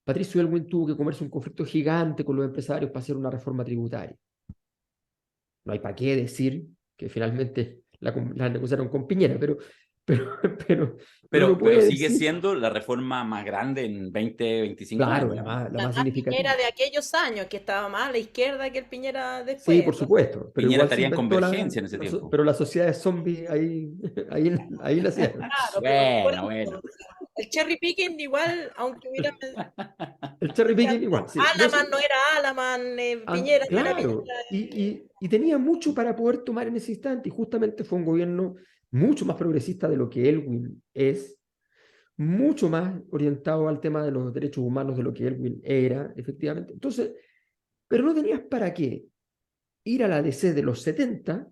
Patricio Elwin tuvo que comerse un conflicto gigante con los empresarios para hacer una reforma tributaria. No hay para qué decir que finalmente la negociaron con Piñera, pero, pero Pero uno puede sigue decir, siendo la reforma más grande en 20, 25 claro, años. la más Más significativa. Piñera de aquellos años, que estaba más a la izquierda que el Piñera Sí, después. por Entonces, supuesto, pero Piñera igual se estaría en inventó Convergencia en ese tiempo. pero las sociedades zombies ahí nacieron. claro, pero por Bueno, eso, bueno. el cherry picking igual, aunque hubiera... El cherry picking igual, sí. No, Alaman sí. no era Alaman, Piñera no era Piñera. Claro, y tenía mucho para poder tomar en ese instante, y justamente fue un gobierno mucho más progresista de lo que Elwin es, mucho más orientado al tema de los derechos humanos de lo que Elwin era, efectivamente. Entonces, pero no tenías para qué ir a la DC de los 70,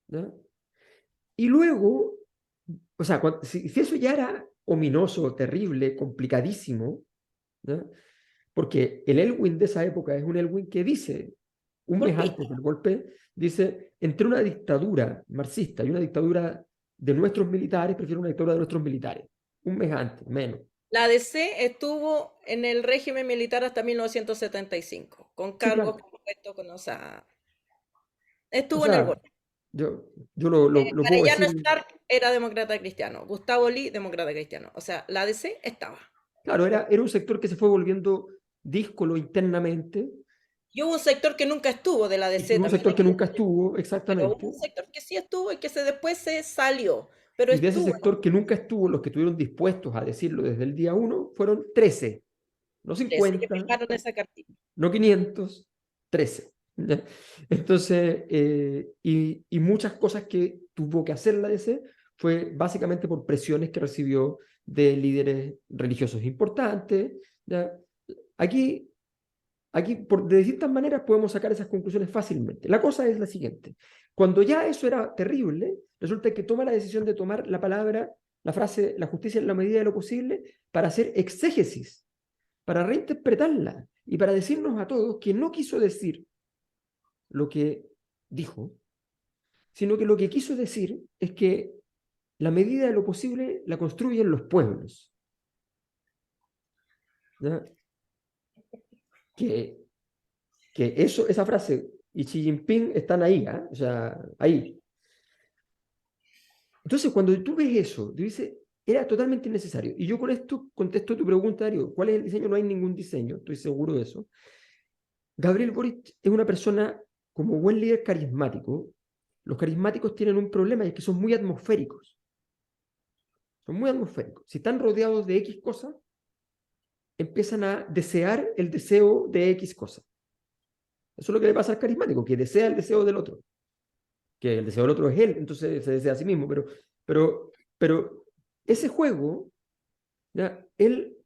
¿ya? Y luego, o sea, si eso ya era ominoso, terrible, complicadísimo, ¿ya? Porque el Elwin de esa época es un Elwin que dice, un mes Golpista. antes del golpe, dice, entre una dictadura marxista y una dictadura de nuestros militares, prefiero una dictadura de nuestros militares. Un mes antes, menos. La DC estuvo en el régimen militar hasta 1975, con Sí, cargos, claro. por supuesto, con, o sea, O estuvo en el sea, gobierno. yo lo puedo Arellano decir, Stark era demócrata cristiano, Gustavo Lee, demócrata cristiano. O sea, la DC estaba. claro, era un sector que se fue volviendo díscolo internamente, Y hubo un sector que nunca estuvo de la y DC un también, sector hay que que nunca decirlo, estuvo, pero hubo exactamente, un sector que sí estuvo y que después se salió, pero y de ese estuvo. sector que nunca estuvo, los que estuvieron dispuestos a decirlo desde el día 1 fueron 13, no Parece que 50, fijaron esa cartilla. no 500, 13. ¿Ya? Entonces, y muchas cosas que tuvo que hacer la DC fue básicamente por presiones que recibió de líderes religiosos importantes. ¿Ya? Aquí, de distintas maneras podemos sacar esas conclusiones fácilmente. La cosa es la siguiente. Cuando ya eso era terrible, resulta que toma la decisión de tomar la palabra, la frase, la justicia en la medida de lo posible, para hacer exégesis, para reinterpretarla y para decirnos a todos que no quiso decir lo que dijo, sino que lo que quiso decir es que la medida de lo posible la construyen los pueblos. ¿Ya? Que, esa frase y Xi Jinping están ahí, ¿eh? O sea, ahí. Entonces, cuando tú ves eso, tú dices, era totalmente innecesario. Y yo con esto contesto tu pregunta, Darío, ¿cuál es el diseño? No hay ningún diseño, estoy seguro de eso. Gabriel Boric es una persona como buen líder carismático. Los carismáticos tienen un problema y es que son muy atmosféricos. Son muy atmosféricos. Si están rodeados de X cosas, empiezan a desear el deseo de X cosa. Eso es lo que le pasa al carismático, que desea el deseo del otro. Que el deseo del otro es él, entonces se desea a sí mismo. Pero ese juego, ¿ya? A él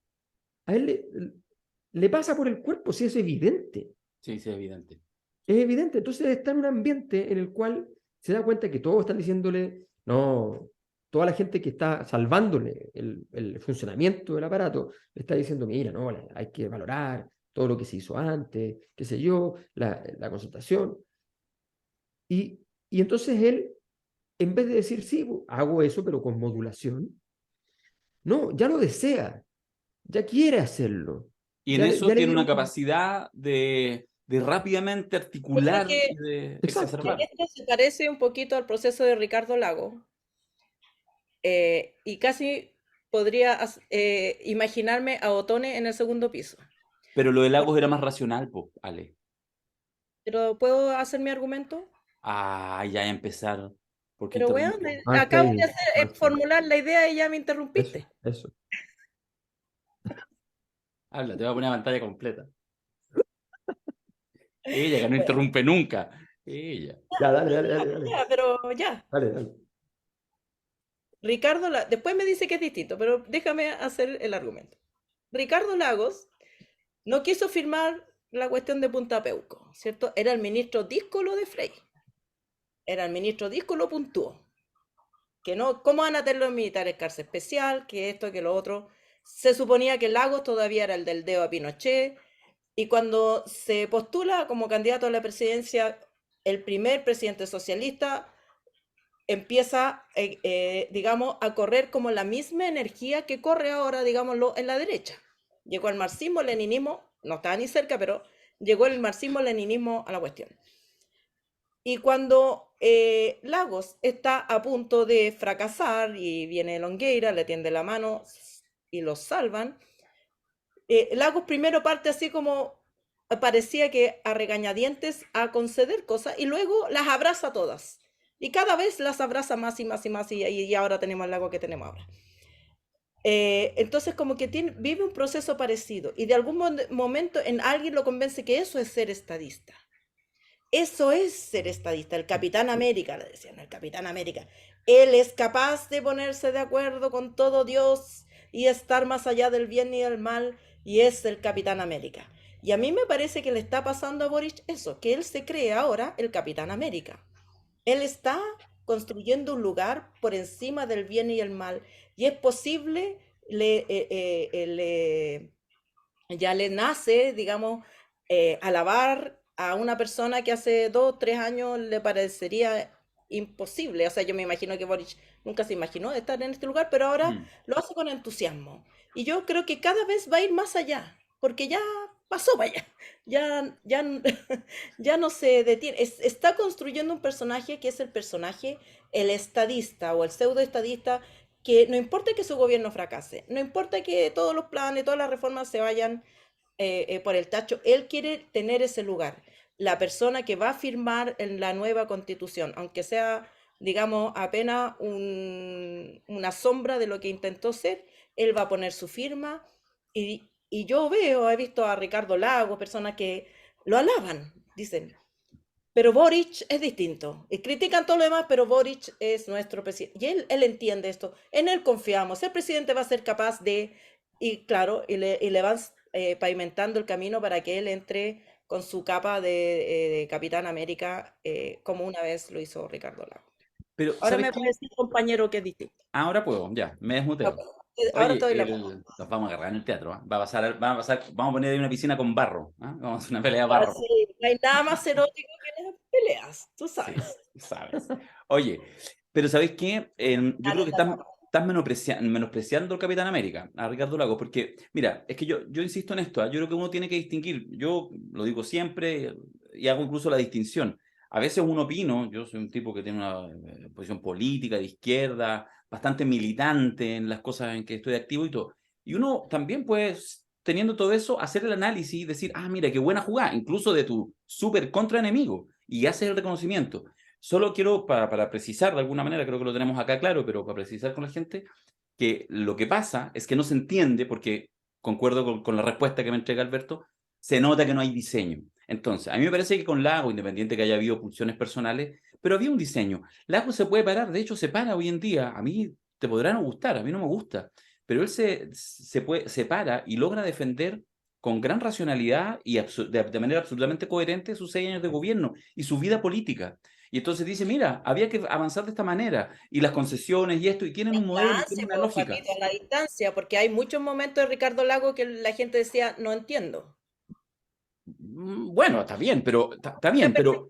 le pasa por el cuerpo, sí, es evidente. Sí, sí, es evidente. Es evidente. Entonces está en un ambiente en el cual se da cuenta que todos están diciéndole, no, toda la gente que está salvándole el funcionamiento del aparato, le está diciendo, mira, no, hay que valorar todo lo que se hizo antes, qué sé yo, la consultación. Y entonces él, en vez de decir, sí, hago eso, pero con modulación, no, ya lo desea, ya quiere hacerlo. Y en Ya eso le tiene una dieron... capacidad de rápidamente Yo creo articular y que de Exacto. exacerbar. esto se parece un poquito al proceso de Ricardo Lago, y casi podría imaginarme a Otone en el segundo piso. Pero lo de Lagos era más racional, po, Ale. ¿Pero puedo hacer mi argumento? Ah, ya empezar. ¿Por qué Pero bueno, interrumpir? acabo de Marta, formular la idea y ya me eso, interrumpiste. eso. Habla, te voy a poner a pantalla completa. Ella, que no Bueno, interrumpe nunca. Ella. Ya, dale. ya, pero ya. Dale. Ricardo, después me dice que es distinto, pero déjame hacer el argumento. Ricardo Lagos no quiso firmar la cuestión de Punta Peuco, ¿cierto? Era el ministro díscolo de Frey. Era el ministro díscolo puntuó. Que no, ¿cómo van a tener los militares cárcel especial? Que esto, que lo otro. Se suponía que Lagos todavía era el del dedo a Pinochet. Y cuando se postula como candidato a la presidencia, el primer presidente socialista empieza, digamos, a correr como la misma energía que corre ahora, digámoslo, en la derecha. Llegó el marxismo-leninismo, no estaba ni cerca, pero llegó el marxismo-leninismo a la cuestión. Y cuando Lagos está a punto de fracasar y viene Longueira, le tiende la mano y los salvan. Lagos primero parte así como parecía que a regañadientes a conceder cosas y luego las abraza todas. Y cada vez las abraza más y más y más y ahora tenemos el lago que tenemos ahora. Entonces como que vive un proceso parecido y de algún momento en alguien lo convence que eso es ser estadista. Eso es ser estadista. El Capitán América, le decían, el Capitán América. Él es capaz de ponerse de acuerdo con todo Dios y estar más allá del bien y del mal, y es el Capitán América. Y a mí me parece que le está pasando a Boric eso, que él se cree ahora el Capitán América. Él está construyendo un lugar por encima del bien y el mal, y es posible, ya le nace, digamos, alabar a una persona que hace 2, 3 años le parecería imposible. O sea, yo me imagino que Boric nunca se imaginó de estar en este lugar, pero ahora Mm. lo hace con entusiasmo. Y yo creo que cada vez va a ir más allá, porque ya pasó para allá. Ya, ya no se detiene. Está construyendo un personaje que es el personaje, el estadista o el pseudo estadista, que no importa que su gobierno fracase, no importa que todos los planes, todas las reformas se vayan por el tacho, él quiere tener ese lugar. La persona que va a firmar en la nueva constitución, aunque sea, digamos, apenas una sombra de lo que intentó ser, él va a poner su firma y yo he visto a Ricardo Lago, personas que lo alaban, dicen, pero Boric es distinto. Y critican todo lo demás, pero Boric es nuestro presidente. Y él entiende esto. En él confiamos. El presidente va a ser capaz de, y claro, y le van pavimentando el camino para que él entre con su capa de Capitán América, como una vez lo hizo Ricardo Lago. Pero, Ahora ¿sabes me qué? puede decir, compañero, que es distinto. Ahora puedo, ya, me Ok. desmuteo. Ahora te Oye, doy la palabra. nos vamos a agarrar en el teatro, ¿ah? Vamos a poner ahí una piscina con barro, ¿ah? Vamos a hacer una pelea de Ya, barro. sí, no hay nada más erótico que las peleas, tú Sí, sabes. sabes. Oye, pero ¿sabes qué? Yo creo Dale, que dale. estás menospreciando al Capitán América, a Ricardo Lagos, porque, mira, es que yo insisto en esto, ¿ah? Yo creo que uno tiene que distinguir, yo lo digo siempre y hago incluso la distinción. A veces uno opino, yo soy un tipo que tiene una posición política de izquierda, bastante militante en las cosas en que estoy activo y todo. Y uno también puede, teniendo todo eso, hacer el análisis y decir, ah, mira, qué buena jugada, incluso de tu súper contra enemigo, y hacer el reconocimiento. Solo quiero, para precisar de alguna manera, creo que lo tenemos acá claro, pero para precisar con la gente, que lo que pasa es que no se entiende, porque concuerdo con la respuesta que me entrega Alberto, se nota que no hay diseño. Entonces, a mí me parece que con Lago, independiente que haya habido pulsiones personales, pero había un diseño. Lago se puede parar, de hecho se para hoy en día, a mí te podrá no gustar, a mí no me gusta, pero él se para y logra defender con gran racionalidad y de manera absolutamente coherente sus 6 años de gobierno y su vida política. Y entonces dice, mira, había que avanzar de esta manera, y las concesiones y esto, y tienen un modelo y tienen Distancia, una po, lógica. Paquito, la distancia, porque hay muchos momentos de Ricardo Lago que la gente decía, no entiendo. Bueno, está bien, pero está La bien, perspectiva,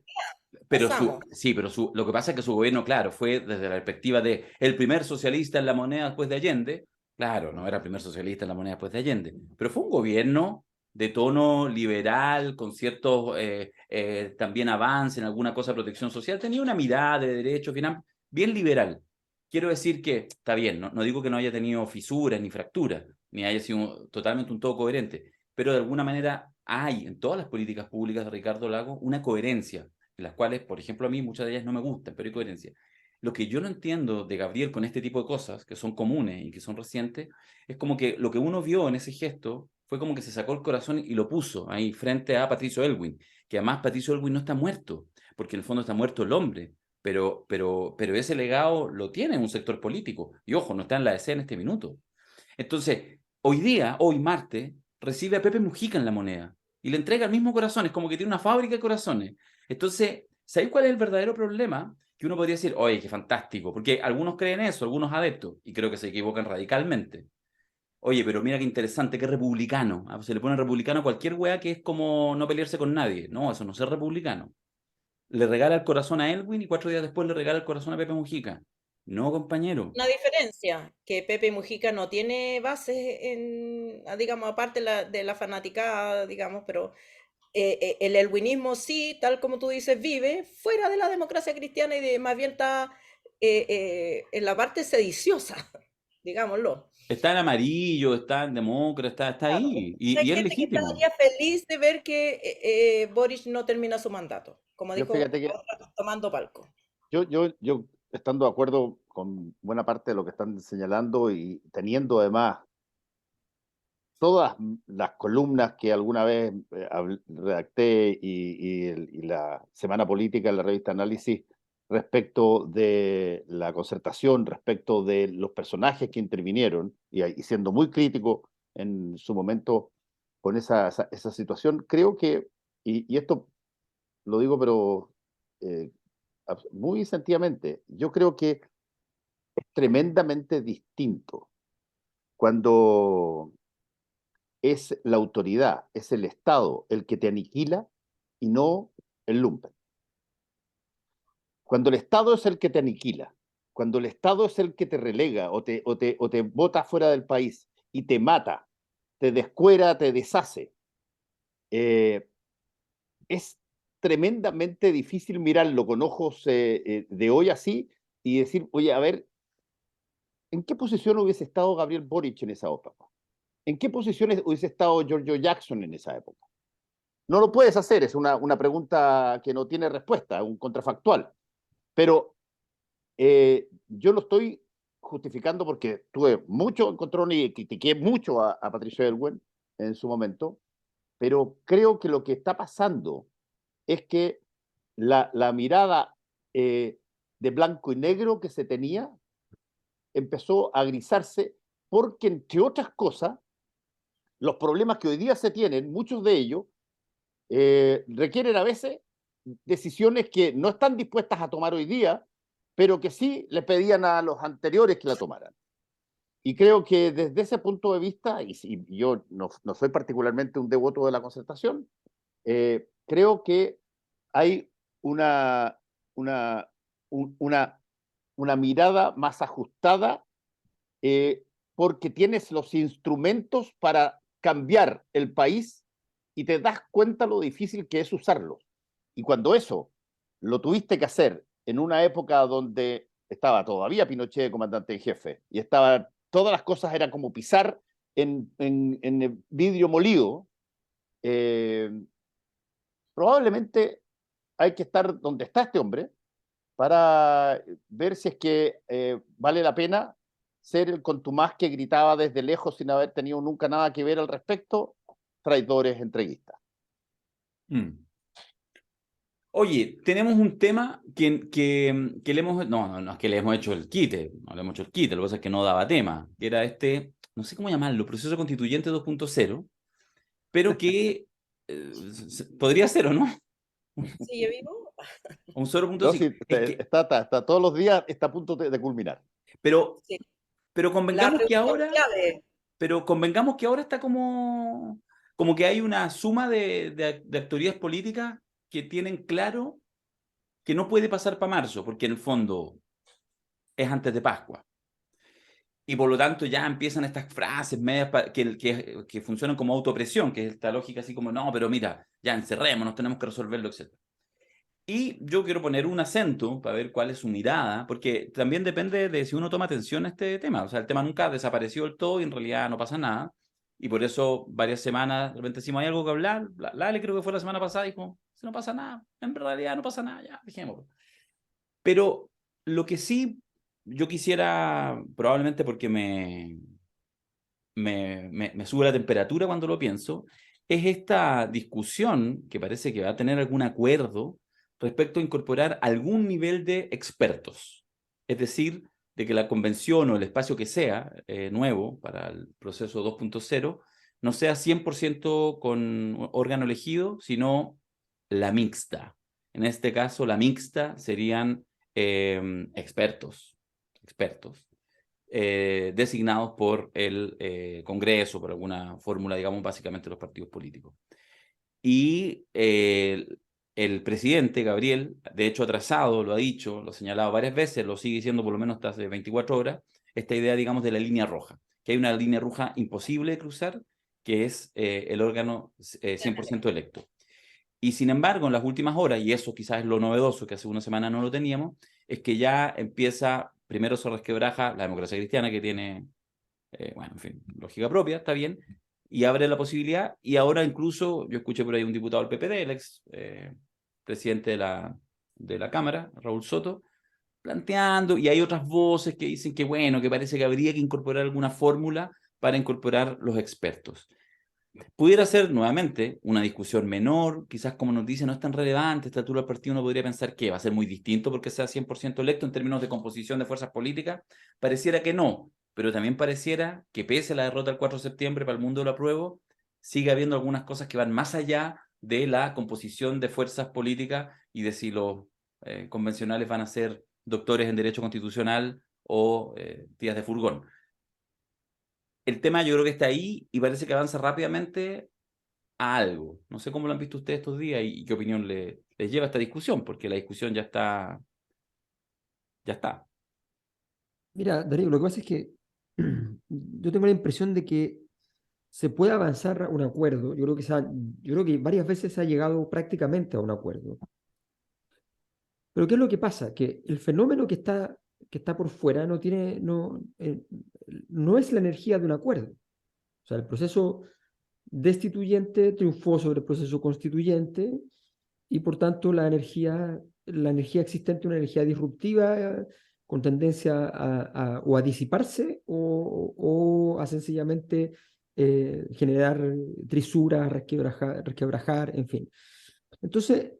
pero pasamos. sí, pero lo que pasa es que su gobierno, claro, fue desde la perspectiva de el primer socialista en la moneda después de Allende. Claro, no era el primer socialista en la moneda después de Allende, pero fue un gobierno de tono liberal, con ciertos también avance en alguna cosa de protección social. Tenía una mirada de derechos, bien liberal. Quiero decir que está bien, no digo que no haya tenido fisuras ni fracturas, ni haya sido totalmente un todo coherente, pero de alguna manera hay en todas las políticas públicas de Ricardo Lago una coherencia, en las cuales, por ejemplo, a mí muchas de ellas no me gustan, pero hay coherencia. Lo que yo no entiendo de Gabriel con este tipo de cosas, que son comunes y que son recientes, es como que lo que uno vio en ese gesto fue como que se sacó el corazón y lo puso ahí frente a Patricio Elwin, que además Patricio Elwin no está muerto, porque en el fondo está muerto el hombre, pero ese legado lo tiene un sector político, y ojo, no está en la escena en este minuto. Entonces, hoy martes, recibe a Pepe Mujica en La Moneda y le entrega el mismo corazón, es como que tiene una fábrica de corazones. Entonces, ¿sabéis cuál es el verdadero problema? Que uno podría decir, oye, qué fantástico, porque algunos creen eso, algunos adeptos, y creo que se equivocan radicalmente. Oye, pero mira qué interesante, qué republicano. Ah, se le pone republicano a cualquier wea que es como no pelearse con nadie. No, eso no es ser republicano. Le regala el corazón a Elwin y 4 días después le regala el corazón a Pepe Mujica. No, compañero. Una diferencia, que Pepe Mujica no tiene base en, digamos, aparte de la fanaticada, digamos, pero el elwinismo sí, tal como tú dices, vive fuera de la democracia cristiana y más bien está en la parte sediciosa, digámoslo. Está en amarillo, está en demócrata, está Claro. ahí, Hay y es gente que legítimo. estaría feliz de ver que Boric no termina su mandato, como Yo dijo, fíjate que tomando palco. yo estando de acuerdo con buena parte de lo que están señalando y teniendo además todas las columnas que alguna vez redacté y la Semana Política en la revista Análisis respecto de la concertación, respecto de los personajes que intervinieron y siendo muy crítico en su momento con esa situación, creo que, y esto lo digo pero eh, muy sentidamente, yo creo que es tremendamente distinto cuando es la autoridad, es el Estado el que te aniquila y no el lumpen. Cuando el Estado es el que te aniquila, cuando el Estado es el que te relega o te bota fuera del país y te mata, te descuera, te deshace, eh, es tremendamente difícil mirarlo con ojos de hoy así y decir, oye, a ver, ¿en qué posición hubiese estado Gabriel Boric en esa época? ¿En qué posiciones hubiese estado Giorgio Jackson en esa época? No lo puedes hacer, es una pregunta que no tiene respuesta, un contrafactual. Pero yo lo estoy justificando porque tuve mucho encontrón y critiqué mucho a Patricio Elwin en su momento, pero creo que lo que está pasando es que la mirada de blanco y negro que se tenía empezó a grisarse porque, entre otras cosas, los problemas que hoy día se tienen, muchos de ellos, requieren a veces decisiones que no están dispuestas a tomar hoy día, pero que sí le pedían a los anteriores que la tomaran. Y creo que desde ese punto de vista, y yo no soy particularmente un devoto de la concertación, creo que hay una, una, una, una mirada más ajustada eh, porque tienes los instrumentos para cambiar el país y te das cuenta lo difícil que es usarlos. Y cuando eso lo tuviste que hacer en una época donde estaba todavía Pinochet de comandante en jefe y estaba, todas las cosas eran como pisar en vidrio molido, eh, probablemente hay que estar donde está este hombre para ver si es que vale la pena ser el contumaz que gritaba desde lejos sin haber tenido nunca nada que ver al respecto, traidores entreguistas. Mm. Oye, tenemos un tema que le hemos... No es que le hemos hecho el quite, no le hemos hecho el quite, lo que pasa es que no daba tema, que era este, no sé cómo llamarlo, proceso constituyente 2.0, pero que podría ser o no, ¿Sigue vivo? un No, 0.5. sí, está todos los días, está a punto de culminar. Pero, Sí. pero La convengamos que reunión ahora, clave. está como que hay una suma de actorías políticas que tienen claro que no puede pasar para marzo, porque en el fondo es antes de Pascua. Y por lo tanto ya empiezan estas frases medias que funcionan como autopresión, que es esta lógica así como, no, pero mira, ya encerrémonos, tenemos que resolverlo, etc. Y yo quiero poner un acento para ver cuál es su mirada, porque también depende de si uno toma atención a este tema. O sea, el tema nunca desapareció del todo y en realidad no pasa nada. Y por eso varias semanas, de repente decimos, ¿hay algo que hablar? Lale creo que fue la semana pasada, dijo, si no pasa nada, en realidad no pasa nada, ya, dejémoslo. Pero lo que sí yo quisiera, probablemente porque me sube la temperatura cuando lo pienso, es esta discusión que parece que va a tener algún acuerdo respecto a incorporar algún nivel de expertos. Es decir, de que la convención o el espacio que sea nuevo para el proceso 2.0 no sea 100% con órgano elegido, sino la mixta. En este caso, la mixta serían expertos designados por el Congreso, por alguna fórmula, digamos, básicamente los partidos políticos. Y el presidente, Gabriel, de hecho atrasado, lo ha dicho, lo ha señalado varias veces, lo sigue diciendo por lo menos hasta hace 24 horas, esta idea, digamos, de la línea roja, que hay una línea roja imposible de cruzar, que es el órgano 100% electo. Y sin embargo, en las últimas horas, y eso quizás es lo novedoso, que hace una semana no lo teníamos, es que ya empieza, primero se resquebraja la democracia cristiana, que tiene, bueno, en fin, lógica propia, está bien, y abre la posibilidad, y ahora incluso, yo escuché por ahí un diputado del PPD, el ex presidente de la Cámara, Raúl Soto, planteando, y hay otras voces que dicen que, bueno, que parece que habría que incorporar alguna fórmula para incorporar los expertos. Pudiera ser nuevamente una discusión menor, quizás como nos dice no es tan relevante, a esta altura del partido uno podría pensar que va a ser muy distinto porque sea 100% electo en términos de composición de fuerzas políticas, pareciera que no, pero también pareciera que pese a la derrota del 4 de septiembre para el mundo del apruebo, sigue habiendo algunas cosas que van más allá de la composición de fuerzas políticas y de si los convencionales van a ser doctores en Derecho Constitucional o tías de furgón. El tema yo creo que está ahí y parece que avanza rápidamente a algo. No sé cómo lo han visto ustedes estos días y qué opinión les lleva esta discusión, porque la discusión ya está. Ya está. Mira, Darío, lo que pasa es que yo tengo la impresión de que se puede avanzar a un acuerdo. Yo creo que varias veces se ha llegado prácticamente a un acuerdo. Pero ¿qué es lo que pasa? Que el fenómeno que está por fuera no es la energía de un acuerdo. O sea, el proceso destituyente triunfó sobre el proceso constituyente y por tanto la energía existente es una energía disruptiva con tendencia o a disiparse o a sencillamente generar trisuras, resquebrajar, en fin. Entonces,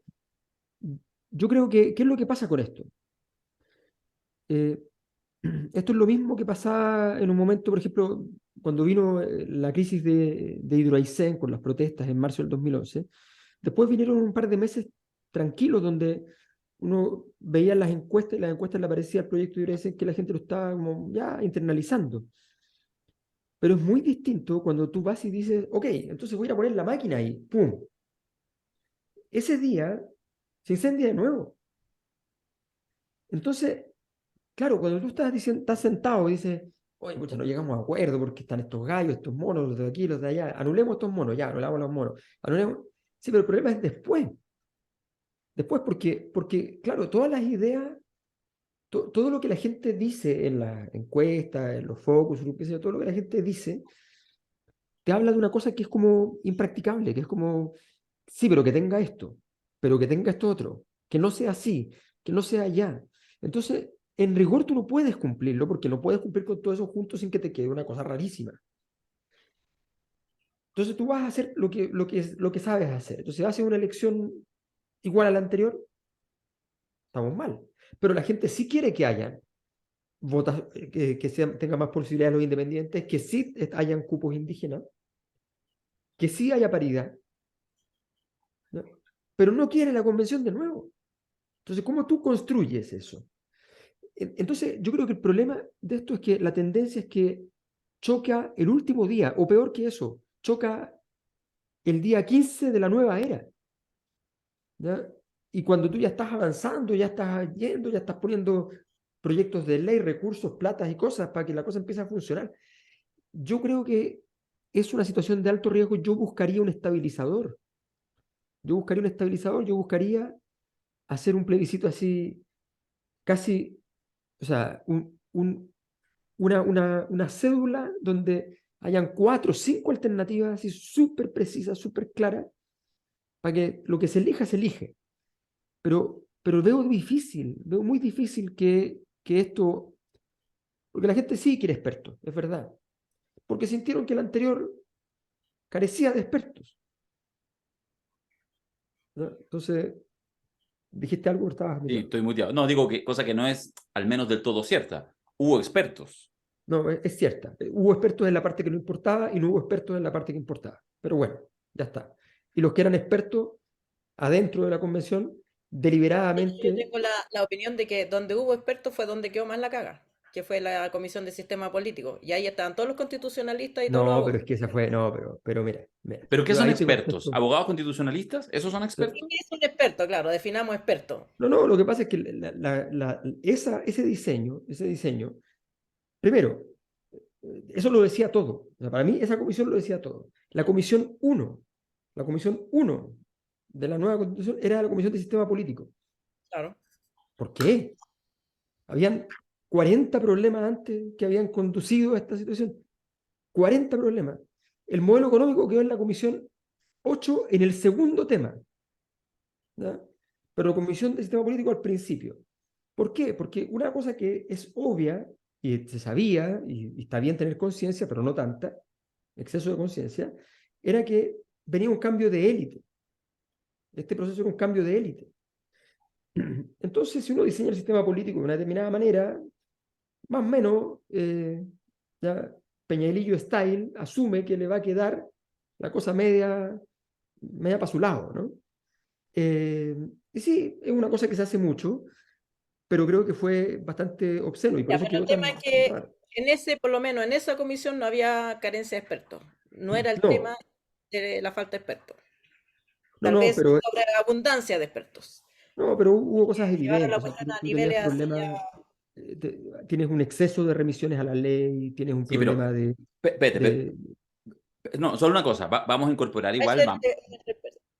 yo creo que, ¿qué es lo que pasa con esto? Eh, Esto es lo mismo que pasaba en un momento, por ejemplo, cuando vino la crisis de Hidroaicén con las protestas en marzo del 2011. Después vinieron un par de meses tranquilos donde uno veía las encuestas y las encuestas le aparecía el proyecto de Hidroaicén que la gente lo estaba como ya internalizando. Pero es muy distinto cuando tú vas y dices, ok, entonces voy a ir a poner la máquina ahí, ¡pum! Ese día se incendia de nuevo. Entonces, claro, cuando tú estás sentado y dices, oye, muchas no llegamos a acuerdo porque están estos gallos, estos monos, los de aquí, los de allá, anulemos estos monos, ya, anulamos los monos, anulemos. Sí, pero el problema es después. Después, porque claro, todas las ideas, todo lo que la gente dice en las encuestas, en los focus group, todo lo que la gente dice, te habla de una cosa que es como impracticable, que es como, sí, pero que tenga esto, pero que tenga esto otro, que no sea así, que no sea allá. Entonces, en rigor tú no puedes cumplirlo porque no puedes cumplir con todo eso junto sin que te quede una cosa rarísima. Entonces tú vas a hacer lo que sabes hacer. Entonces haces una elección igual a la anterior, estamos mal. Pero la gente sí quiere que haya votas, tenga más posibilidades los independientes, que sí hayan cupos indígenas, que sí haya paridad, ¿no? Pero no quiere la convención de nuevo. Entonces, ¿cómo tú construyes eso? Entonces, yo creo que el problema de esto es que la tendencia es que choca el último día, o peor que eso, choca el día 15 de la nueva era, ¿ya? Y cuando tú ya estás avanzando, ya estás yendo, ya estás poniendo proyectos de ley, recursos, platas y cosas para que la cosa empiece a funcionar. Yo creo que es una situación de alto riesgo. Yo buscaría un estabilizador. Yo buscaría hacer un plebiscito así, casi, o sea, una cédula donde hayan 4 o 5 alternativas así súper precisas, súper claras, para que lo que se elija, se elige. Pero veo muy difícil que esto, porque la gente sí quiere expertos, es verdad, porque sintieron que el anterior carecía de expertos, ¿no? Entonces, dijiste algo, estabas Sí, muteado. estoy muteado. No, digo que cosa que no es al menos del todo cierta. Hubo expertos. No, es cierta. Hubo expertos en la parte que no importaba y no hubo expertos en la parte que importaba. Pero bueno, ya está. Y los que eran expertos adentro de la convención, Yo deliberadamente. tengo la opinión de que donde hubo expertos fue donde quedó más la caga, que fue la Comisión de Sistema Político. Y ahí estaban todos los constitucionalistas y todos los No, pero es abogados. que esa fue. No, pero mira. ¿Pero qué Yo son ahí te expertos? contesto. ¿Abogados constitucionalistas? ¿Esos son ¿Qué expertos? es un experto? Claro, definamos experto. No, no, lo que pasa es que ese diseño, primero, eso lo decía todo. O sea, para mí, esa comisión lo decía todo. La comisión 1 de la nueva Constitución era la Comisión de Sistema Político. Claro. ¿Por qué? Habían 40 problemas antes que habían conducido a esta situación. 40 problemas. El modelo económico quedó en la Comisión 8 en el segundo tema, ¿ya? Pero Comisión de Sistema Político al principio. ¿Por qué? Porque una cosa que es obvia y se sabía, y está bien tener conciencia, pero no tanta, exceso de conciencia, era que venía un cambio de élite. Este proceso era un cambio de élite. Entonces, si uno diseña el sistema político de una determinada manera, más o menos, ya Peñalillo style asume que le va a quedar la cosa media para su lado, ¿no? Y sí, es una cosa que se hace mucho, pero creo que fue bastante obsceno y por Ya, eso pero el quedó tema tan es que raro. por lo menos en esa comisión no había carencia de expertos. No era el No, tema de la falta de expertos. no, Tal no, vez pero, sobreabundancia de expertos. no, pero hubo cosas Llevaron la evidentes. O sea, cuestión a tú tenías niveles así problemas, ya. tienes un exceso de remisiones a la ley, tienes un Sí, pero, problema espérate, no, solo una cosa, vamos a incorporar igual,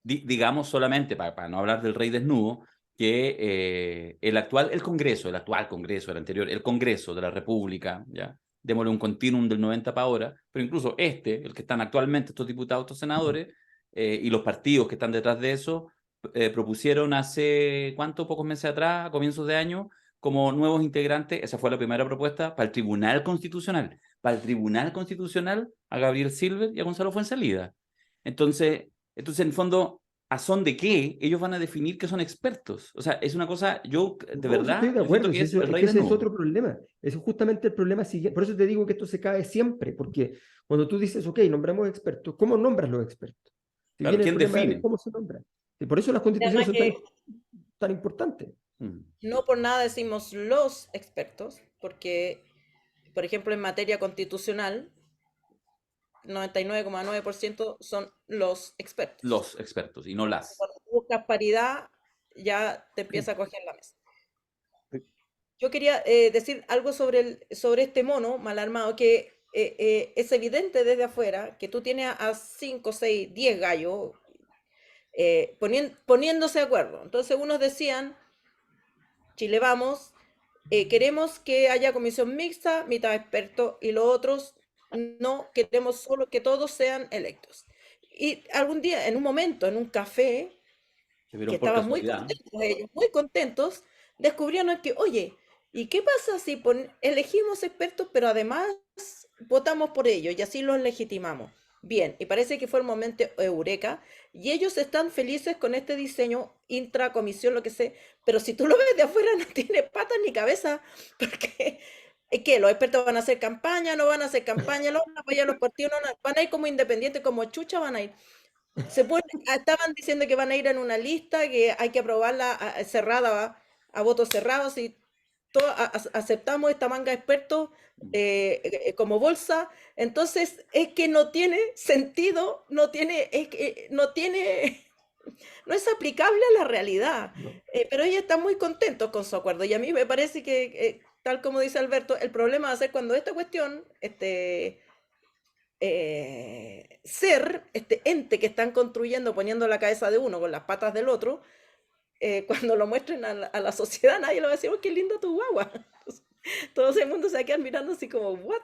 digamos solamente, para no hablar del rey desnudo, que el actual Congreso, el anterior, el Congreso de la República, ya, démosle un continuum del 90 para ahora, pero incluso el que están actualmente estos diputados, estos senadores, y los partidos que están detrás de eso, propusieron hace, ¿cuánto? Pocos meses atrás, a comienzos de año, como nuevos integrantes, esa fue la primera propuesta, para el Tribunal Constitucional, a Gabriel Silver y a Gonzalo Fuenzalida. Entonces, en el fondo, ¿a son de qué ellos van a definir que son expertos? O sea, es una cosa, yo de No, sí estoy verdad, de yo siento acuerdo, que si es eso, el es rey que ese es desnudo. otro problema. Ese es justamente el problema siguiente. Por eso te digo que esto se cae siempre, porque cuando tú dices, ok, nombramos expertos, ¿cómo nombras los expertos? Si Claro, viene el ¿quién problema de define? cómo se nombran. Y por eso las constituciones Además son que tan importantes. Mm. no por nada decimos los expertos, porque, por ejemplo, en materia constitucional, 99,9% son los expertos. Los expertos y no las. Cuando tú buscas paridad, ya te empieza a coger la mesa. Yo quería decir algo sobre este mono mal armado, que es evidente desde afuera que tú tienes a 5, 6, 10 gallos poniéndose de acuerdo. Entonces unos decían, Chile vamos, queremos que haya comisión mixta, mitad expertos, y los otros no, queremos solo que todos sean electos. Y algún día, en un momento, en un café, Se que vieron por estaban muy casualidad. contentos ellos, muy contentos, descubrieron que, oye, ¿y qué pasa si elegimos expertos, pero además votamos por ellos y así los legitimamos? Bien, y parece que fue el momento eureka, y ellos están felices con este diseño, intracomisión, lo que sé, pero si tú lo ves de afuera no tiene patas ni cabeza, porque es que los expertos van a hacer campaña, no van a hacer campaña, los van a apoyar los partidos, no, van a ir como independientes, como chucha van a ir. Estaban diciendo que van a ir en una lista, que hay que aprobarla cerrada, a votos cerrados, y todos aceptamos esta manga de expertos como bolsa. Entonces, es que no tiene sentido, no es aplicable a la realidad. No. Pero ellos están muy contentos con su acuerdo. Y a mí me parece que, tal como dice Alberto, el problema va a ser cuando esta cuestión, ser, este ente que están construyendo, poniendo la cabeza de uno con las patas del otro, cuando lo muestren a la sociedad, nadie lo va a decir, oh, qué lindo tu guagua. Entonces, todo el mundo se va a quedar mirando así como, ¿what?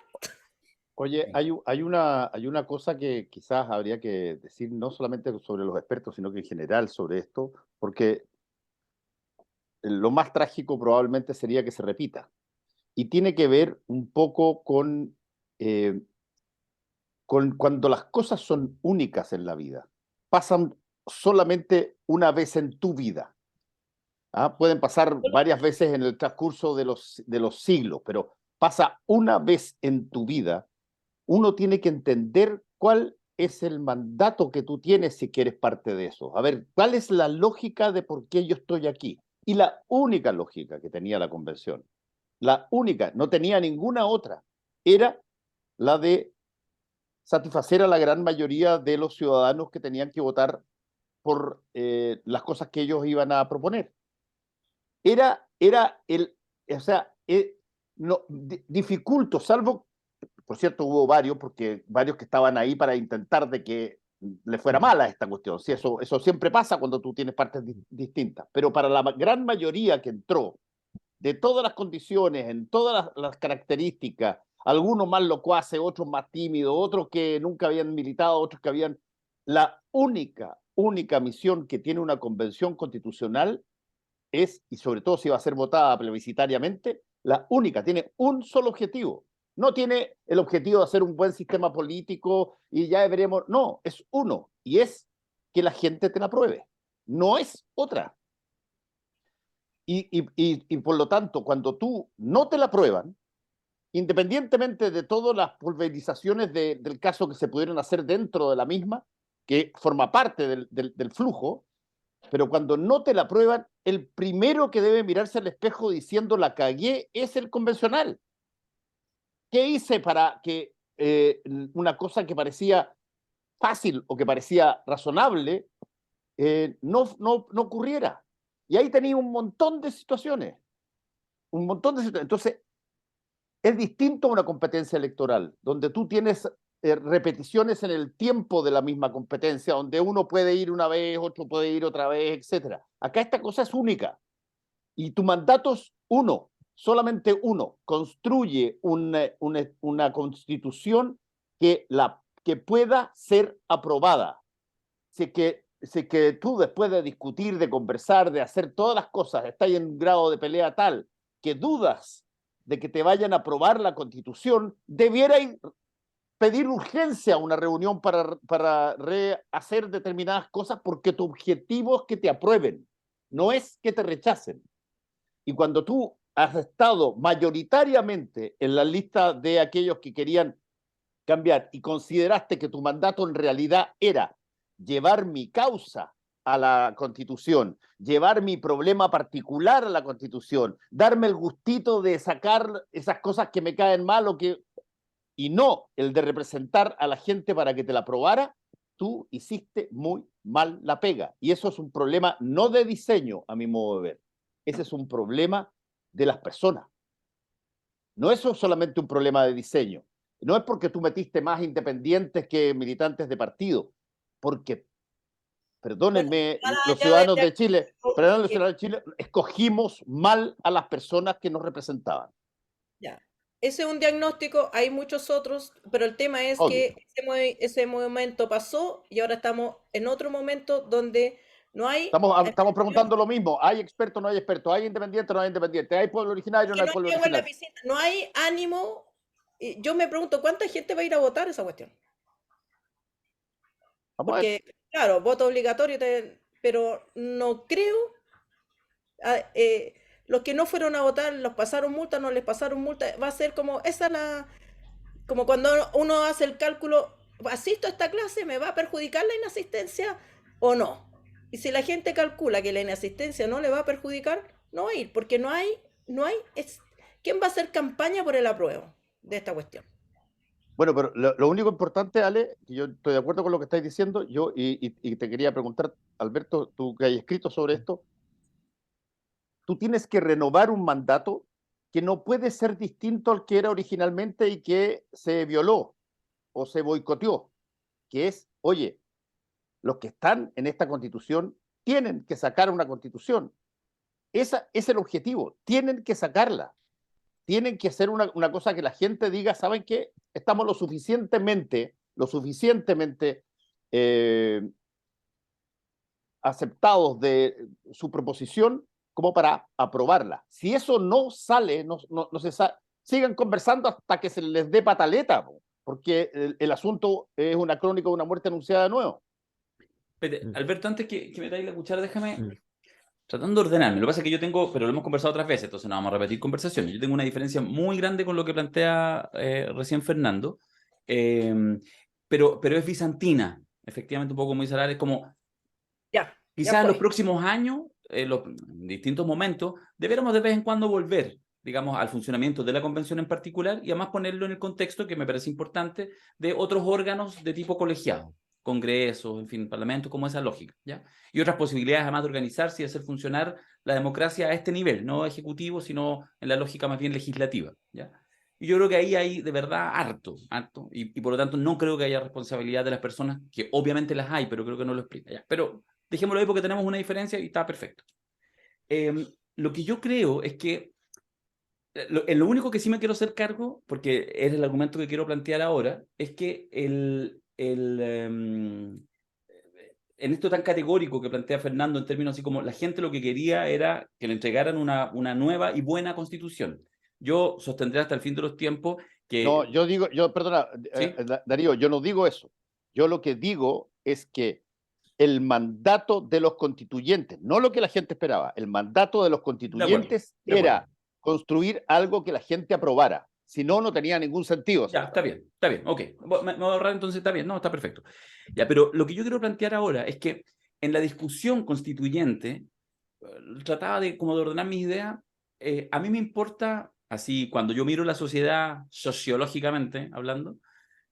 Oye, hay una cosa que quizás habría que decir, no solamente sobre los expertos, sino que en general sobre esto, porque lo más trágico probablemente sería que se repita. Y tiene que ver un poco con cuando las cosas son únicas en la vida. Pasan solamente una vez en tu vida. ¿Ah? Pueden pasar varias veces en el transcurso de los siglos, pero pasa una vez en tu vida. Uno tiene que entender cuál es el mandato que tú tienes si quieres parte de eso. A ver, ¿cuál es la lógica de por qué yo estoy aquí? Y la única lógica que tenía la convención, la única, no tenía ninguna otra, era la de satisfacer a la gran mayoría de los ciudadanos que tenían que votar por las cosas que ellos iban a proponer. O sea, no, dificulto, salvo, por cierto, hubo varios, porque varios que estaban ahí para intentar de que le fuera mal a esta cuestión. Sí, eso siempre pasa cuando tú tienes partes distintas. Pero para la gran mayoría que entró, de todas las condiciones, en todas las características, algunos más locuaces, otros más tímidos, otros que nunca habían militado, otros que habían... La única misión que tiene una convención constitucional es, y sobre todo si va a ser votada plebiscitariamente, la única, tiene un solo objetivo. No tiene el objetivo de hacer un buen sistema político y ya veremos. No, es uno, y es que la gente te la apruebe. No es otra. Y por lo tanto, cuando tú no te la aprueban, independientemente de todas las pulverizaciones del caso que se pudieron hacer dentro de la misma, que forma parte del flujo, pero cuando no te la aprueban, el primero que debe mirarse al espejo diciendo la cagué es el convencional. ¿Qué hice para que una cosa que parecía fácil o que parecía razonable no ocurriera? Y ahí tenía un montón de situaciones. Un montón de situaciones. Entonces, es distinto a una competencia electoral, donde tú tienes repeticiones en el tiempo de la misma competencia, donde uno puede ir una vez, otro puede ir otra vez, etc. Acá esta cosa es única. Y tu mandato es uno, solamente uno. Construye una constitución que pueda ser aprobada. Sé que tú, después de discutir, de conversar, de hacer todas las cosas, estás en un grado de pelea tal que dudas de que te vayan a aprobar la constitución, debiera pedir urgencia a una reunión para rehacer determinadas cosas, porque tu objetivo es que te aprueben, no es que te rechacen. Y cuando tú has estado mayoritariamente en la lista de aquellos que querían cambiar y consideraste que tu mandato en realidad era llevar mi causa a la Constitución, llevar mi problema particular a la Constitución, darme el gustito de sacar esas cosas que me caen mal y no el de representar a la gente para que te la aprobara, tú hiciste muy mal la pega. Y eso es un problema no de diseño, a mi modo de ver. Ese es un problema de las personas. No es solamente un problema de diseño. No es porque tú metiste más independientes que militantes de partido, porque, perdónenme, los ciudadanos de Chile, escogimos mal a las personas que nos representaban. Ya. Ese es un diagnóstico, hay muchos otros, pero el tema es Obvio. que ese momento pasó y ahora estamos en otro momento donde no hay... Estamos preguntando lo mismo. ¿Hay expertos o no hay expertos? ¿Hay independientes o no hay independientes? ¿Hay pueblo originario o no hay pueblo originario? No hay ánimo. Yo me pregunto, ¿cuánta gente va a ir a votar esa cuestión? Porque, claro, voto obligatorio, pero no creo... los que no fueron a votar, los pasaron multa, no les pasaron multa, va a ser como, como cuando uno hace el cálculo, ¿asisto a esta clase? ¿Me va a perjudicar la inasistencia o no? Y si la gente calcula que la inasistencia no le va a perjudicar, no va a ir, porque ¿quién va a hacer campaña por el apruebo de esta cuestión? Bueno, pero lo único importante, Ale, que yo estoy de acuerdo con lo que estáis diciendo, y te quería preguntar, Alberto, tú que hay escrito sobre esto, tú tienes que renovar un mandato que no puede ser distinto al que era originalmente y que se violó o se boicoteó, que es, oye, los que están en esta constitución tienen que sacar una constitución. Ese es el objetivo, tienen que sacarla. Tienen que hacer una cosa que la gente diga, ¿saben qué? Estamos lo suficientemente aceptados de su proposición como para aprobarla. Si eso no sale, no se sigan conversando hasta que se les dé pataleta, porque el asunto es una crónica de una muerte anunciada de nuevo. Alberto, antes que me traiga la cuchara, déjame tratando de ordenarme. Lo que pasa es que yo tengo, pero lo hemos conversado otras veces, entonces no vamos a repetir conversaciones. Yo tengo una diferencia muy grande con lo que plantea recién Fernando, pero es bizantina, efectivamente, un poco como dice Lara, es como quizás en los próximos años, en distintos momentos, deberíamos de vez en cuando volver, digamos, al funcionamiento de la convención en particular y además ponerlo en el contexto, que me parece importante, de otros órganos de tipo colegiado. Congresos, en fin, parlamentos, como esa lógica, ¿ya? Y otras posibilidades además de organizarse y hacer funcionar la democracia a este nivel, no ejecutivo, sino en la lógica más bien legislativa, ¿ya? Y yo creo que ahí hay de verdad harto, y por lo tanto no creo que haya responsabilidad de las personas, que obviamente las hay, pero creo que no lo explica ya. Pero dejémoslo ahí porque tenemos una diferencia y está perfecto. Lo que yo creo es que en lo único que sí me quiero hacer cargo, porque es el argumento que quiero plantear ahora, es que en esto tan categórico que plantea Fernando, en términos así como la gente lo que quería era que le entregaran una nueva y buena constitución. Yo sostendré hasta el fin de los tiempos que... No, perdona, ¿Sí? Darío, yo no digo eso. Yo lo que digo es que el mandato de los constituyentes, no lo que la gente esperaba, el mandato de los constituyentes de acuerdo. era construir algo que la gente aprobara. Si no, no tenía ningún sentido. Ya, está bien, ok. Me voy a ahorrar entonces, está bien, no, está perfecto. Ya, pero lo que yo quiero plantear ahora es que en la discusión constituyente, trataba de como de ordenar mis ideas. A mí me importa, así, cuando yo miro la sociedad sociológicamente hablando,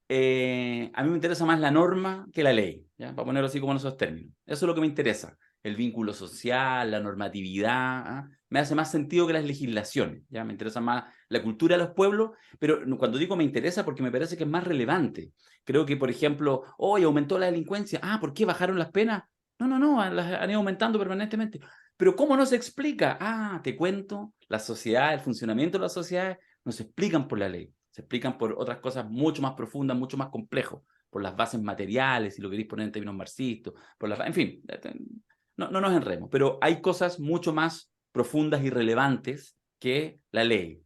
a mí me interesa más la norma que la ley, ¿ya? Para ponerlo así como en esos términos. Eso es lo que me interesa. El vínculo social, la normatividad, ¿ah? Me hace más sentido que las legislaciones, ¿ya? Me interesa más la cultura de los pueblos, pero cuando digo me interesa porque me parece que es más relevante. Creo que, por ejemplo, hoy aumentó la delincuencia. Ah, ¿por qué bajaron las penas? No, las han ido aumentando permanentemente. Pero ¿cómo no se explica? Ah, te cuento, la sociedad, el funcionamiento de la sociedad no se explican por la ley. Se explican por otras cosas mucho más profundas, mucho más complejas, por las bases materiales, si lo queréis poner en términos marxistas, en fin, no nos enremos, pero hay cosas mucho más profundas y relevantes que la ley.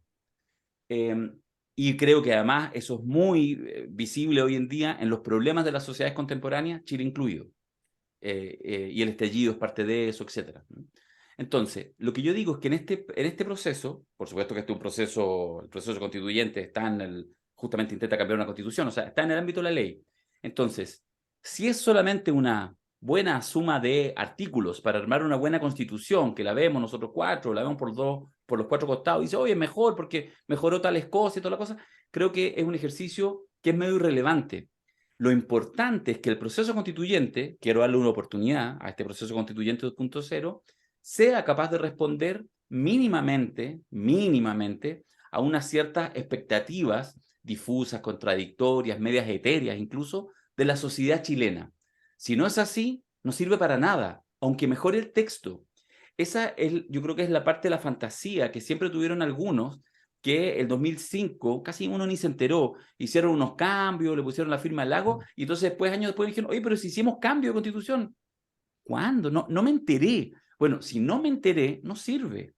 Y creo que además eso es muy visible hoy en día en los problemas de las sociedades contemporáneas, Chile incluido. Y el estallido es parte de eso, etc. Entonces, lo que yo digo es que en este proceso, por supuesto que este es un proceso, el proceso constituyente está justamente intenta cambiar una constitución, o sea, está en el ámbito de la ley. Entonces, si es solamente una buena suma de artículos para armar una buena constitución, que la vemos nosotros cuatro, la vemos por los cuatro costados, y dice, oye, es mejor porque mejoró tales cosas y toda la cosa, creo que es un ejercicio que es medio irrelevante. Lo importante es que el proceso constituyente, quiero darle una oportunidad a este proceso constituyente 2.0, sea capaz de responder mínimamente a unas ciertas expectativas difusas, contradictorias, medias etéreas incluso, de la sociedad chilena. Si no es así, no sirve para nada, aunque mejore el texto. Yo creo que es la parte de la fantasía que siempre tuvieron algunos, que el 2005 casi uno ni se enteró, hicieron unos cambios, le pusieron la firma al lago, y entonces años después dijeron, oye, pero si hicimos cambio de constitución. ¿Cuándo? No me enteré. Bueno, si no me enteré, no sirve.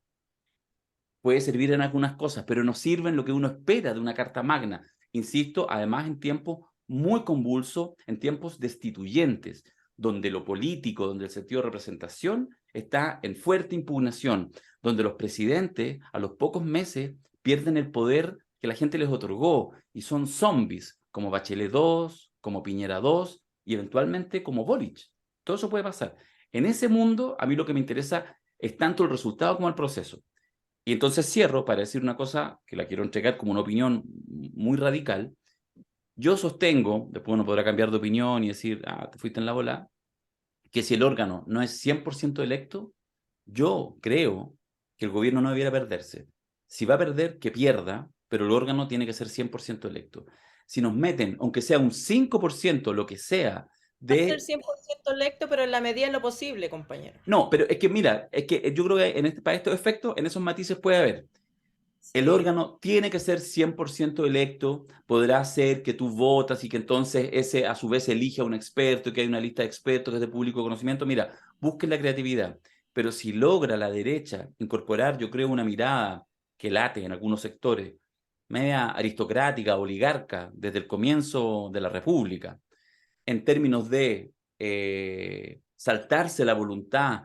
Puede servir en algunas cosas, pero no sirve en lo que uno espera de una carta magna. Insisto, además en tiempos muy convulsos, en tiempos destituyentes, donde lo político, donde el sentido de representación está en fuerte impugnación, donde los presidentes a los pocos meses pierden el poder que la gente les otorgó y son zombies, como Bachelet II, como Piñera II y eventualmente como Boric. Todo eso puede pasar. En ese mundo, a mí lo que me interesa es tanto el resultado como el proceso. Y entonces cierro para decir una cosa que la quiero entregar como una opinión muy radical. Yo sostengo, después uno podrá cambiar de opinión y decir, ah, te fuiste en la bola, que si el órgano no es 100% electo, yo creo que el gobierno no debiera perderse. Si va a perder, que pierda, pero el órgano tiene que ser 100% electo. Si nos meten, aunque sea un 5%, lo que sea, Va a ser 100% electo, pero en la medida de lo posible, compañero. No, pero es que mira, es que yo creo que para estos efectos, en esos matices puede haber. Sí. El órgano tiene que ser 100% electo, podrá ser que tú votas y que entonces ese a su vez elige a un experto, que hay una lista de expertos que es de público conocimiento. Mira, busquen la creatividad, pero si logra la derecha incorporar, yo creo, una mirada que late en algunos sectores, media aristocrática, oligarca, desde el comienzo de la República, en términos de saltarse la voluntad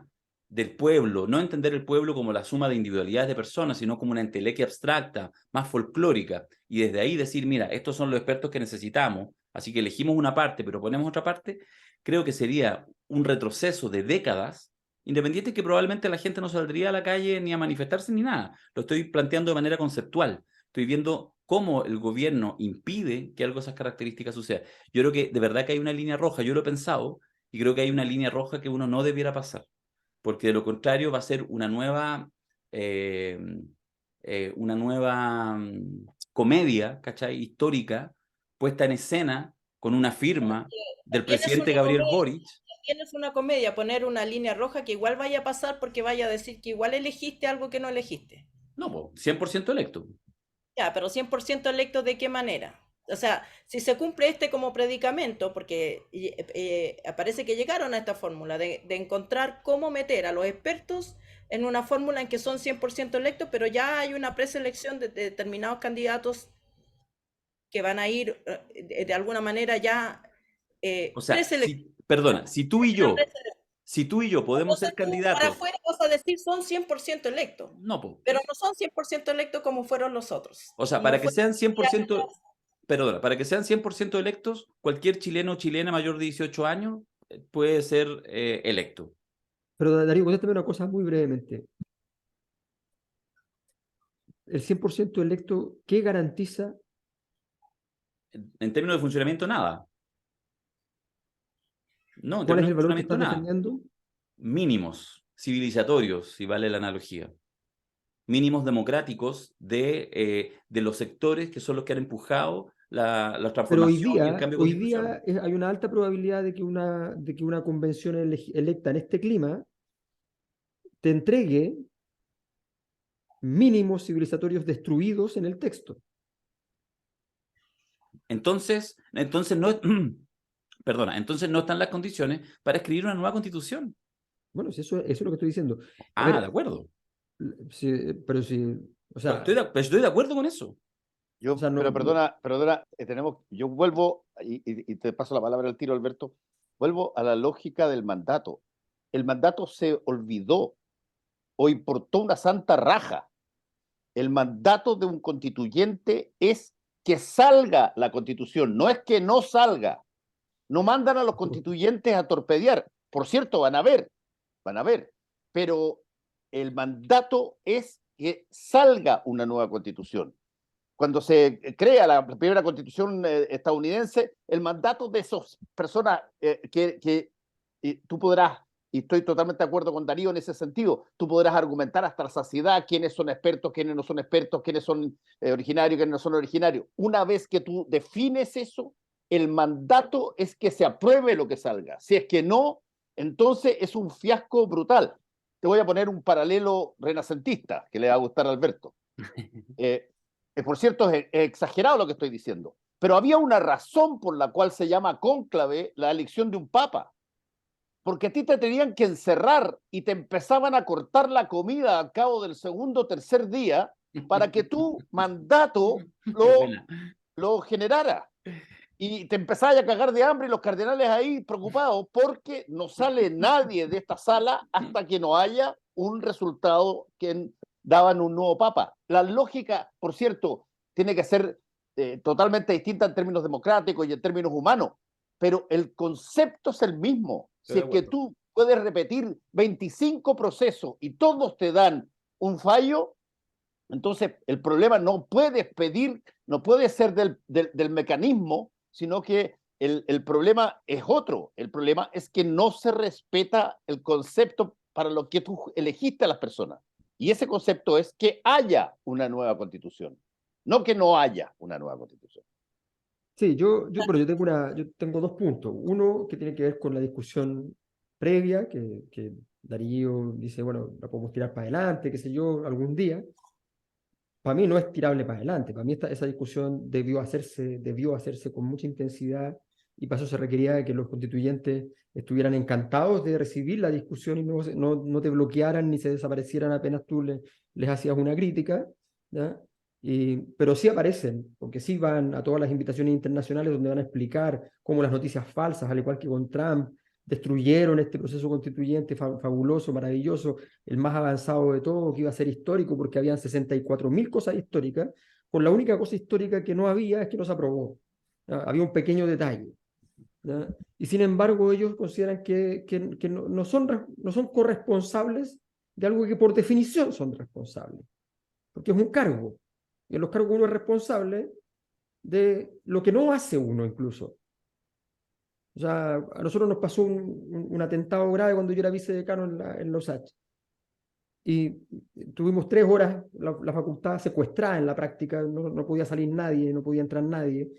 del pueblo, no entender el pueblo como la suma de individualidades de personas, sino como una entelequia abstracta, más folclórica, y desde ahí decir, mira, estos son los expertos que necesitamos, así que elegimos una parte, pero ponemos otra parte, creo que sería un retroceso de décadas, independiente que probablemente la gente no saldría a la calle ni a manifestarse ni nada. Lo estoy planteando de manera conceptual. Estoy viendo cómo el gobierno impide que algo de esas características suceda. Yo creo que de verdad que hay una línea roja, yo lo he pensado, y creo que hay una línea roja que uno no debiera pasar, porque de lo contrario va a ser una nueva comedia, ¿cachai? Histórica, puesta en escena con una firma del presidente Gabriel Boric. Tienes una comedia, poner una línea roja que igual vaya a pasar porque vaya a decir que igual elegiste algo que no elegiste. No, po, 100% electo. Ya, pero 100% electo, ¿de qué manera? O sea, si se cumple este como predicamento, porque parece que llegaron a esta fórmula de encontrar cómo meter a los expertos en una fórmula en que son 100% electos, pero ya hay una preselección de determinados candidatos que van a ir de alguna manera ya O sea, preseleccionados. perdona, si tú y yo podemos ser Entonces tú para candidatos, afuera vas a decir son 100% electos, no, po, pero no son 100% electos como fueron los otros. o sea, No para que fue sean 100%, perdona, para que sean 100% electos, cualquier chileno o chilena mayor de 18 años puede ser electo. Pero Darío, contéstame una cosa muy brevemente. El 100% electo, ¿qué garantiza? En términos de funcionamiento, nada. No, en ¿Cuál es términos el de valor que funcionamiento, estás nada. defendiendo? Mínimos civilizatorios, si vale la analogía. Mínimos democráticos de los sectores que son los que han empujado la Pero transformación y el cambio hoy constitucional. día hay una alta probabilidad de que una convención electa en este clima te entregue mínimos civilizatorios destruidos en el texto. Entonces no, perdona, entonces no están las condiciones para escribir una nueva constitución. Bueno, si eso es lo que estoy diciendo. A Ah, ver, de acuerdo. pero si, o sea, Pero estoy de acuerdo con eso. Yo, O sea, no- pero perdona, yo vuelvo, y te paso la palabra al tiro, Alberto, vuelvo a la lógica del mandato. El mandato se olvidó o importó una santa raja. El mandato de un constituyente es que salga la constitución, no es que no salga. No mandan a los constituyentes a torpedear. Por cierto, van a ver, pero el mandato es que salga una nueva constitución. Cuando se crea la primera constitución estadounidense, el mandato de esas personas que tú podrás, y estoy totalmente de acuerdo con Darío en ese sentido, tú podrás argumentar hasta la saciedad quiénes son expertos, quiénes no son expertos, quiénes son originarios, quiénes no son originarios. Una vez que tú defines eso, el mandato es que se apruebe lo que salga. Si es que no, entonces es un fiasco brutal. Te voy a poner un paralelo renacentista que le va a gustar a Alberto. Por cierto, es exagerado lo que estoy diciendo, pero había una razón por la cual se llama cónclave la elección de un papa, porque a ti te tenían que encerrar y te empezaban a cortar la comida al cabo del segundo o tercer día para que tu mandato lo generara. Y te empezabas a cagar de hambre y los cardenales ahí preocupados porque no sale nadie de esta sala hasta que no haya un resultado que daban un nuevo papa. La lógica, por cierto, tiene que ser totalmente distinta en términos democráticos y en términos humanos, pero el concepto es el mismo. Si es que tú puedes repetir 25 procesos y todos te dan un fallo, entonces el problema no puedes pedir, no puede ser del mecanismo, sino que el problema es otro. El problema es que no se respeta el concepto para lo que tú elegiste a las personas. Y ese concepto es que haya una nueva constitución, no que no haya una nueva constitución. sí, yo tengo dos puntos. Uno que tiene que ver con la discusión previa, que Darío dice, bueno, la podemos tirar para adelante, qué sé yo, algún día. Para mí no es tirable para adelante. Para mí esa discusión debió hacerse con mucha intensidad y para eso se requería que los constituyentes estuvieran encantados de recibir la discusión y no te bloquearan ni se desaparecieran apenas tú les hacías una crítica, ¿ya? Pero sí aparecen, porque sí van a todas las invitaciones internacionales donde van a explicar cómo las noticias falsas, al igual que con Trump, destruyeron este proceso constituyente fabuloso, maravilloso, el más avanzado de todo, que iba a ser histórico porque habían 64.000 cosas históricas, con la única cosa histórica que no había es que no se aprobó. ¿Ya? Había un pequeño detalle. ¿Ya? Y sin embargo ellos consideran que no son corresponsables de algo que por definición son responsables, porque es un cargo, y en los cargos uno es responsable de lo que no hace uno incluso. O sea, a nosotros nos pasó un atentado grave cuando yo era vicedecano en la USACH. Y tuvimos 3 horas la facultad secuestrada en la práctica, no podía salir nadie, no podía entrar nadie,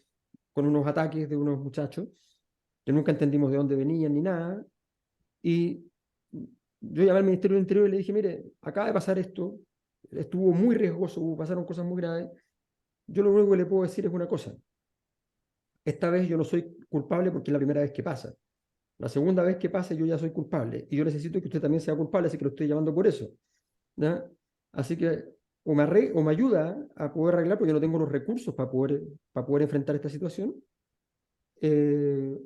con unos ataques de unos muchachos que nunca entendimos de dónde venían ni nada. Y yo llamé al Ministerio del Interior y le dije, mire, acaba de pasar esto, estuvo muy riesgoso, pasaron cosas muy graves. Yo lo único que le puedo decir es una cosa. Esta vez yo no soy culpable porque es la primera vez que pasa. La segunda vez que pase yo ya soy culpable. Y yo necesito que usted también sea culpable, así que lo estoy llamando por eso. ¿Ya? Así que o me ayuda a poder arreglar, porque yo no tengo los recursos para poder enfrentar esta situación,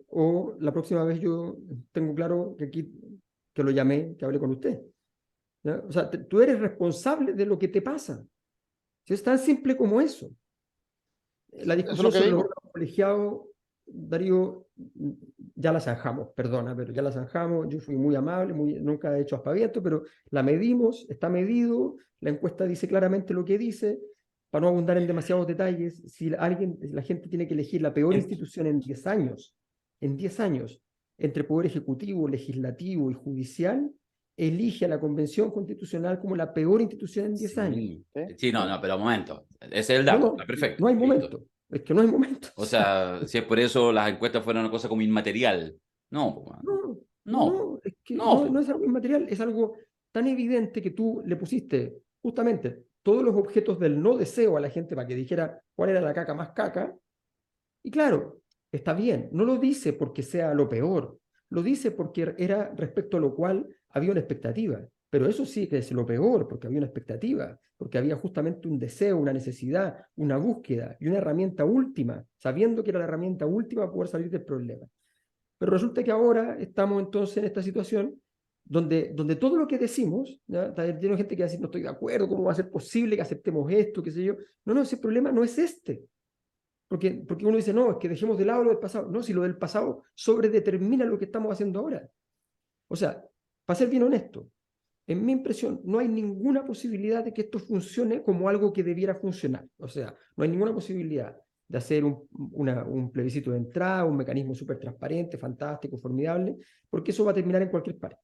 o la próxima vez yo tengo claro que aquí, que lo llamé, que hablé con usted. ¿Ya? O sea, tú eres responsable de lo que te pasa. Si es tan simple como eso. La Eso es discusión lo que sobre los digo. órganos colegiados, Darío, ya la zanjamos, perdona, pero ya la zanjamos. Yo fui muy amable, nunca he hecho aspaviento, pero la medimos, está medido, la encuesta dice claramente lo que dice. Para no abundar en demasiados detalles, si la gente tiene que elegir la peor institución en 10 años, entre poder ejecutivo, legislativo y judicial, elige a la Convención Constitucional como la peor institución en 10 años. Sí, ¿Sí? sí, no, pero un momento. Ese es el No, dato, no, está perfecto. no hay Listo. momento. Es que no hay momento. O sea, si es por eso las encuestas fueron una cosa como inmaterial. No, po, man. No, No, es que no, no po. es algo inmaterial, es algo tan evidente que tú le pusiste justamente todos los objetos del no deseo a la gente para que dijera cuál era la caca más caca. Y claro, está bien, no lo dice porque sea lo peor, lo dice porque era respecto a lo cual había una expectativa. Pero eso sí que es lo peor, porque había una expectativa, porque había justamente un deseo, una necesidad, una búsqueda y una herramienta última, sabiendo que era la herramienta última para poder salir del problema. Pero resulta que ahora estamos entonces en esta situación donde todo lo que decimos, ¿ya? Tiene gente que va a decir, no estoy de acuerdo, ¿cómo va a ser posible que aceptemos esto, qué sé yo? No, ese problema no es este. Porque uno dice, no, es que dejemos de lado lo del pasado. No, si lo del pasado sobredetermina lo que estamos haciendo ahora. O sea, para ser bien honesto, en mi impresión, no hay ninguna posibilidad de que esto funcione como algo que debiera funcionar. O sea, no hay ninguna posibilidad de hacer un plebiscito de entrada, un mecanismo súper transparente, fantástico, formidable, porque eso va a terminar en cualquier parte.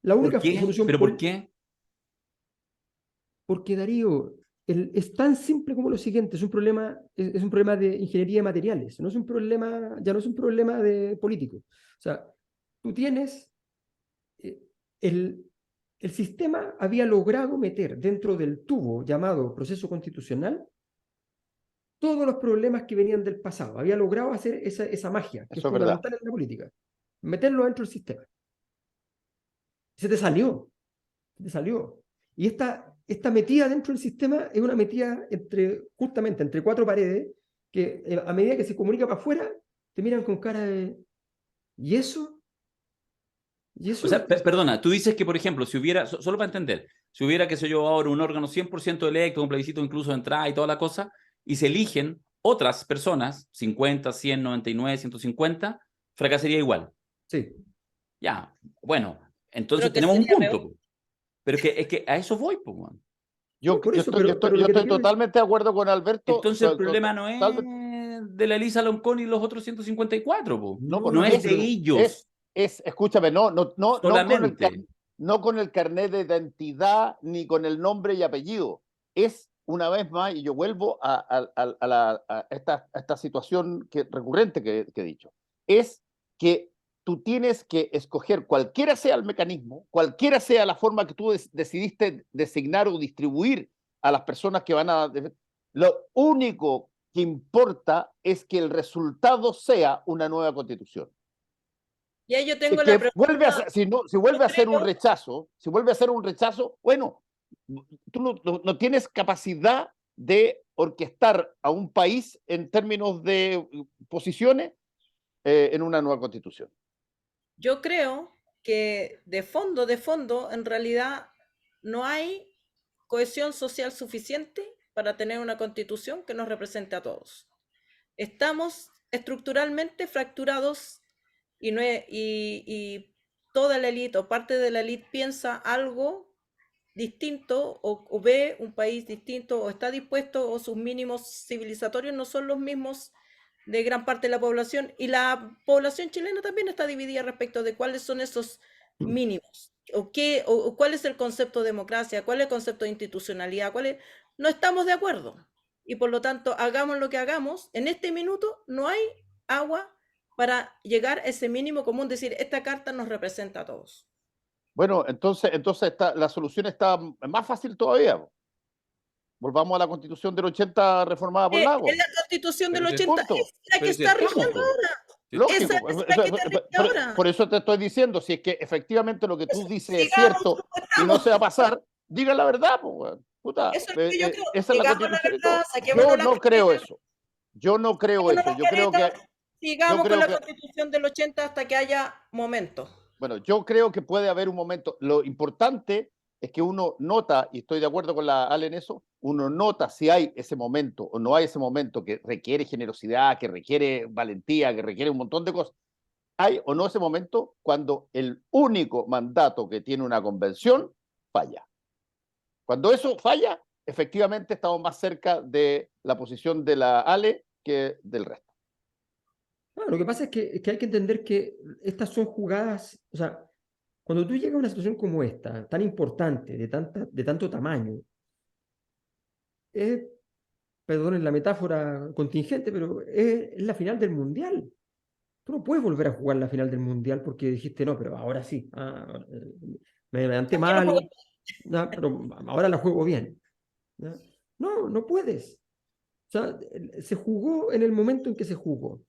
La ¿Por única qué? solución, ¿Pero por qué? porque Darío, es tan simple como lo siguiente, es un problema de ingeniería de materiales, no es un problema, ya no es un problema de político. O sea, tú tienes eh, el sistema había logrado meter dentro del tubo llamado proceso constitucional todos los problemas que venían del pasado. Había logrado hacer esa magia, que es Eso es verdad. fundamental en la política. Meterlo dentro del sistema. Se te salió. Se te salió. Y esta metida dentro del sistema es una metida justamente entre 4 paredes que a medida que se comunica para afuera, te miran con cara de ¿y eso? ¿Y O sea, eso? perdona, tú dices que, por ejemplo, si hubiera, solo para entender, si hubiera, qué sé yo, ahora un órgano 100% electo, un plebiscito incluso de entrada y toda la cosa, y se eligen otras personas, 50, 100, 99, 150, fracasaría igual. Sí. Ya, bueno, entonces Creo que tenemos un sería peor. punto. Pero es que a eso voy, pues, man. No, por eso, pero lo Yo que te estoy quiero decir, totalmente de acuerdo con Alberto. Entonces el problema no es de la Elisa Loncón y los otros 154, po. No, no, pues No no, es de pero ellos escúchame, solamente. no con el carnet de identidad ni con el nombre y apellido. Es una vez más, y yo vuelvo a esta situación recurrente que he dicho, es que tú tienes que escoger, cualquiera sea el mecanismo, cualquiera sea la forma que tú decidiste designar o distribuir a las personas que van a... Lo único que importa es que el resultado sea una nueva constitución. Y ahí yo Si tengo la que vuelve a pregunta, ser, si yo vuelve a ser un creo, rechazo, si vuelve a ser un rechazo, bueno, tú no tienes capacidad de orquestar a un país en términos de posiciones en una nueva constitución. yo creo que de fondo, en realidad no hay cohesión social suficiente para tener una constitución que nos represente a todos. Estamos estructuralmente fracturados y, no es- y toda la élite o parte de la élite piensa algo distinto o ve un país distinto o está dispuesto o sus mínimos civilizatorios no son los mismos de gran parte de la población y la población chilena también está dividida respecto de cuáles son esos mínimos. o cuál es el concepto de democracia, cuál es el concepto de institucionalidad, no estamos de acuerdo. Y por lo tanto, hagamos lo que hagamos, en este minuto no hay agua para llegar a ese mínimo común, decir, esta carta nos representa a todos. Bueno, entonces la solución está más fácil todavía. Volvamos a la Constitución del 80 reformada por Lagos. En la Constitución del Pero 80 punto. es la que Pero si está estamos, rigiendo po. ahora. Lógico, Esa es la que te rige ahora. por eso te estoy diciendo, si es que efectivamente lo que tú dices es Sigamos cierto como y no estamos. se va a pasar, diga la verdad, pues, weón. Puta, Eso es lo que yo creo. esa es la Digamos la Constitución y verdad, todo. saquémonos Yo la no creo careta, eso. Yo no creo saquémonos eso. la Yo creo que, careta, sigamos con creo la que, Constitución del 80 hasta que haya momento. bueno, yo creo que puede haber un momento. Lo importante es que uno nota, y estoy de acuerdo con la Ale en eso, uno nota si hay ese momento o no hay ese momento que requiere generosidad, que requiere valentía, que requiere un montón de cosas. Hay o no ese momento cuando el único mandato que tiene una convención falla. Cuando eso falla, efectivamente estamos más cerca de la posición de la Ale que del resto. No, lo que pasa es que hay que entender que estas son jugadas, o sea, cuando tú llegas a una situación como esta, tan importante, de tanto tamaño, es, perdonen la metáfora contingente, pero es la final del Mundial. Tú no puedes volver a jugar la final del Mundial porque dijiste, no, pero ahora sí, me levanté mal, pero ahora la juego bien. ¿Ya? No, no puedes. O sea, se jugó en el momento en que se jugó.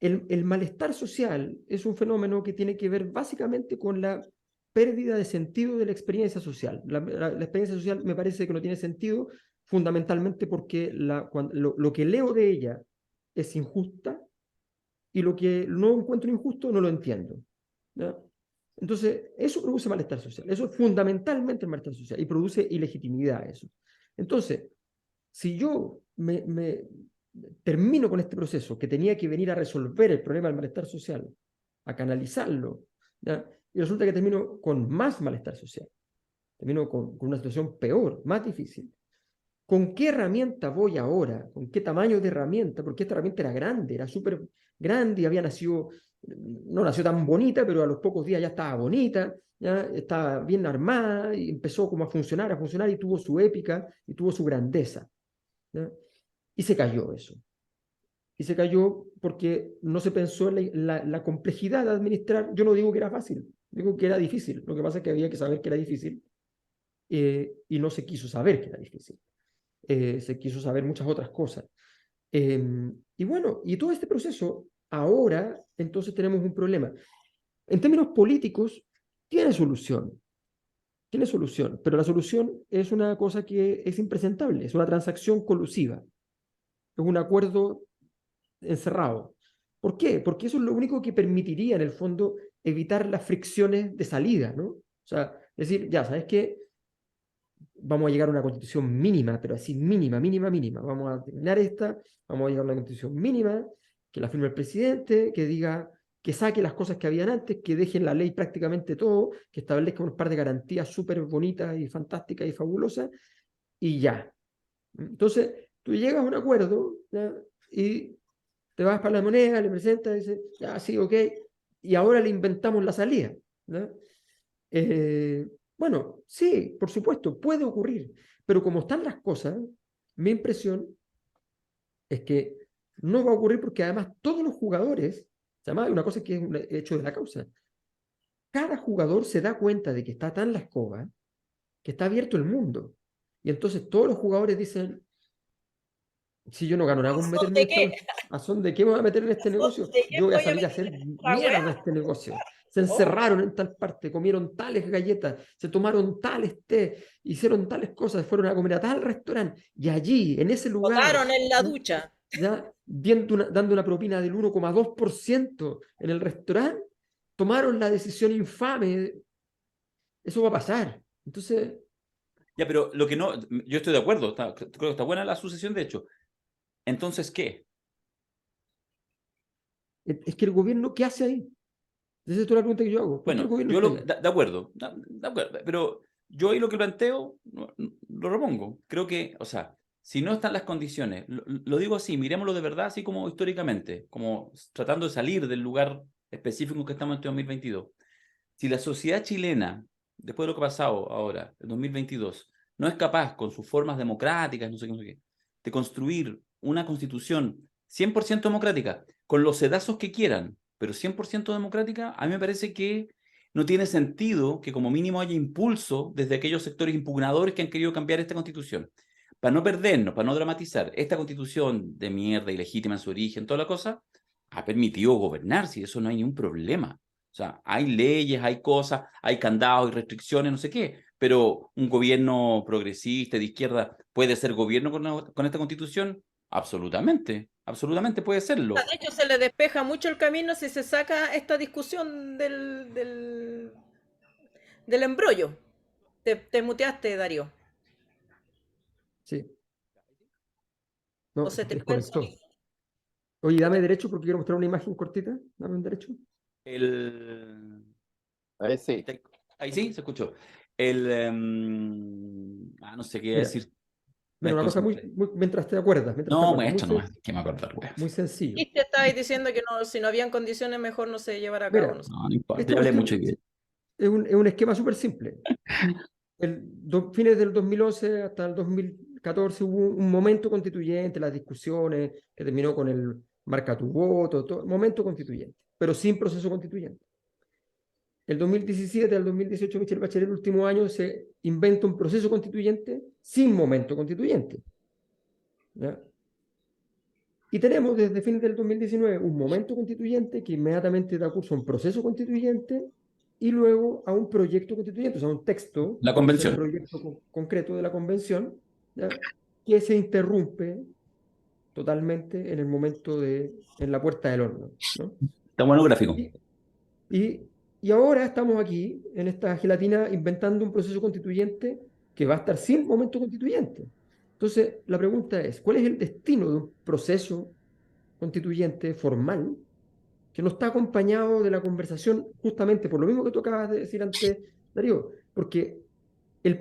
El malestar social es un fenómeno que tiene que ver básicamente con la pérdida de sentido de la experiencia social. La experiencia social me parece que no tiene sentido fundamentalmente porque lo que leo de ella es injusta y lo que no encuentro injusto no lo entiendo. ¿Ya? Entonces, eso produce malestar social. Eso es fundamentalmente el malestar social y produce ilegitimidad eso. Entonces, si yo me termino con este proceso que tenía que venir a resolver el problema del malestar social, a canalizarlo, ¿ya? Y resulta que termino con más malestar social, termino con una situación peor, más difícil. ¿Con qué herramienta voy ahora? ¿Con qué tamaño de herramienta? Porque esta herramienta era grande, era súper grande y había nacido, no nació tan bonita, pero a los pocos días ya estaba bonita, ya estaba bien armada y empezó como a funcionar y tuvo su épica y tuvo su grandeza. ¿Ya? Y se cayó eso. Y se cayó porque no se pensó en la complejidad de administrar. Yo no digo que era fácil, digo que era difícil. Lo que pasa es que había que saber que era difícil y no se quiso saber que era difícil. Se quiso saber muchas otras cosas. Y bueno, y todo este proceso, ahora entonces tenemos un problema. En términos políticos, tiene solución, pero la solución es una cosa que es impresentable, es una transacción colusiva, es un acuerdo encerrado. ¿Por qué? Porque eso es lo único que permitiría, en el fondo, evitar las fricciones de salida, ¿no? O sea, decir, ya, ¿sabes qué? Vamos a llegar a una constitución mínima, pero así mínima. Vamos a terminar esta, vamos a llegar a una constitución mínima, que la firme el presidente, que diga, que saque las cosas que habían antes, que dejen la ley prácticamente todo, que establezca un par de garantías súper bonitas y fantásticas y fabulosas, y ya. Entonces, tú llegas a un acuerdo, ¿ya? Y te vas para la moneda, le presentas, dices, ya, sí, ok, y ahora le inventamos la salida, ¿no? Bueno, sí, por supuesto, puede ocurrir, pero como están las cosas, mi impresión es que no va a ocurrir porque además todos los jugadores, además hay una cosa que es un hecho de la causa, cada jugador se da cuenta de que está tan la escoba que está abierto el mundo. Y entonces todos los jugadores dicen, si yo no gano nada con meterme en esta, ¿a son de qué me voy a meter en este negocio? Yo voy a salir a hacer mierda de este negocio. Se encerraron en tal parte, comieron tales galletas, se tomaron tales té, hicieron tales cosas, fueron a comer a tal restaurante y allí, en ese lugar, Tocaron en la ducha. ya, dando una propina del 1,2% en el restaurante, tomaron la decisión infame. Eso va a pasar. Entonces, Ya, pero lo que no, yo estoy de acuerdo, creo que está buena la sucesión, de hecho. Entonces, ¿qué? es que el gobierno, ¿qué hace ahí? Esa es toda la pregunta que yo hago. ¿Por qué el Bueno, gobierno yo está ahí? de acuerdo, de acuerdo, pero yo ahí lo que planteo, lo repongo. Creo que, o sea, si no están las condiciones, lo digo así, miremoslo de verdad, así como históricamente, como tratando de salir del lugar específico en que estamos en este 2022. Si la sociedad chilena después de lo que ha pasado ahora, el 2022, no es capaz, con sus formas democráticas, no sé qué, de construir una constitución 100% democrática, con los sedazos que quieran, pero 100% democrática, a mí me parece que no tiene sentido que como mínimo haya impulso desde aquellos sectores impugnadores que han querido cambiar esta constitución. Para no perdernos, para no dramatizar, esta constitución de mierda, ilegítima en su origen, toda la cosa, ha permitido gobernar, si eso no hay ningún problema. O sea, hay leyes, hay cosas, hay candados y restricciones, no sé qué, pero un gobierno progresista de izquierda puede ser gobierno con esta constitución, absolutamente, absolutamente puede serlo. De hecho, se le despeja mucho el camino si se saca esta discusión del embrollo. Te muteaste, Darío. Sí. No, O se te fue el desconectó. sonido. Oye, dame derecho porque quiero mostrar una imagen cortita. Dame un derecho. Ahí sí. Ahí sí, se escuchó. No sé qué iba a Mira, decir. mira, una cosa mientras te acuerdas. No, muestra nomás, que me acordar, güey. Muy sencillo. Y te estabas diciendo que no, si no habían condiciones, mejor no se llevara a Mira, cabo. No sé. No importa, esta ya hablé cuestión mucho. es un esquema súper simple. Fines del 2011 hasta el 2014 hubo un momento constituyente, las discusiones, que terminó con el marca tu voto, todo, momento constituyente, pero sin proceso constituyente. El 2017 al 2018, Michelle Bachelet, el último año, se inventa un proceso constituyente sin momento constituyente. ¿Ya? Y tenemos desde fines del 2019 un momento constituyente que inmediatamente da curso a un proceso constituyente y luego a un proyecto constituyente, o sea, un texto, La que es el convención. proyecto concreto de la convención, ¿ya? Que se interrumpe totalmente en el momento en la puerta del horno, ¿no? Está bueno gráfico. Y ahora estamos aquí, en esta gelatina, inventando un proceso constituyente que va a estar sin momento constituyente. Entonces, la pregunta es, ¿cuál es el destino de un proceso constituyente formal que no está acompañado de la conversación justamente por lo mismo que tú acabas de decir antes, Darío? Porque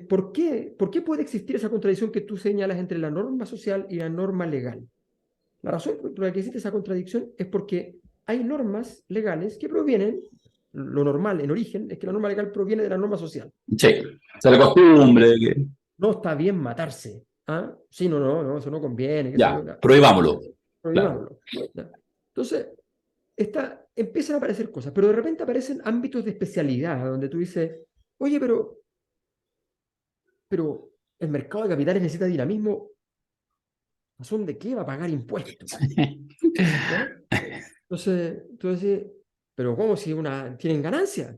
¿por qué puede existir esa contradicción que tú señalas entre la norma social y la norma legal? La razón por la que existe esa contradicción es porque hay normas legales que provienen, lo normal en origen es que la norma legal proviene de la norma social. Sí, se la costumbre. No está bien matarse. ¿Ah? Sí, no, eso no conviene. Ya, prohibámoslo. Prohibámoslo. Claro. Entonces, empiezan a aparecer cosas, pero de repente aparecen ámbitos de especialidad donde tú dices, oye, pero el mercado de capitales necesita dinamismo. ¿A razón de qué va a pagar impuestos? ¿No? Entonces, tú decís, pero ¿cómo si tienen ganancia?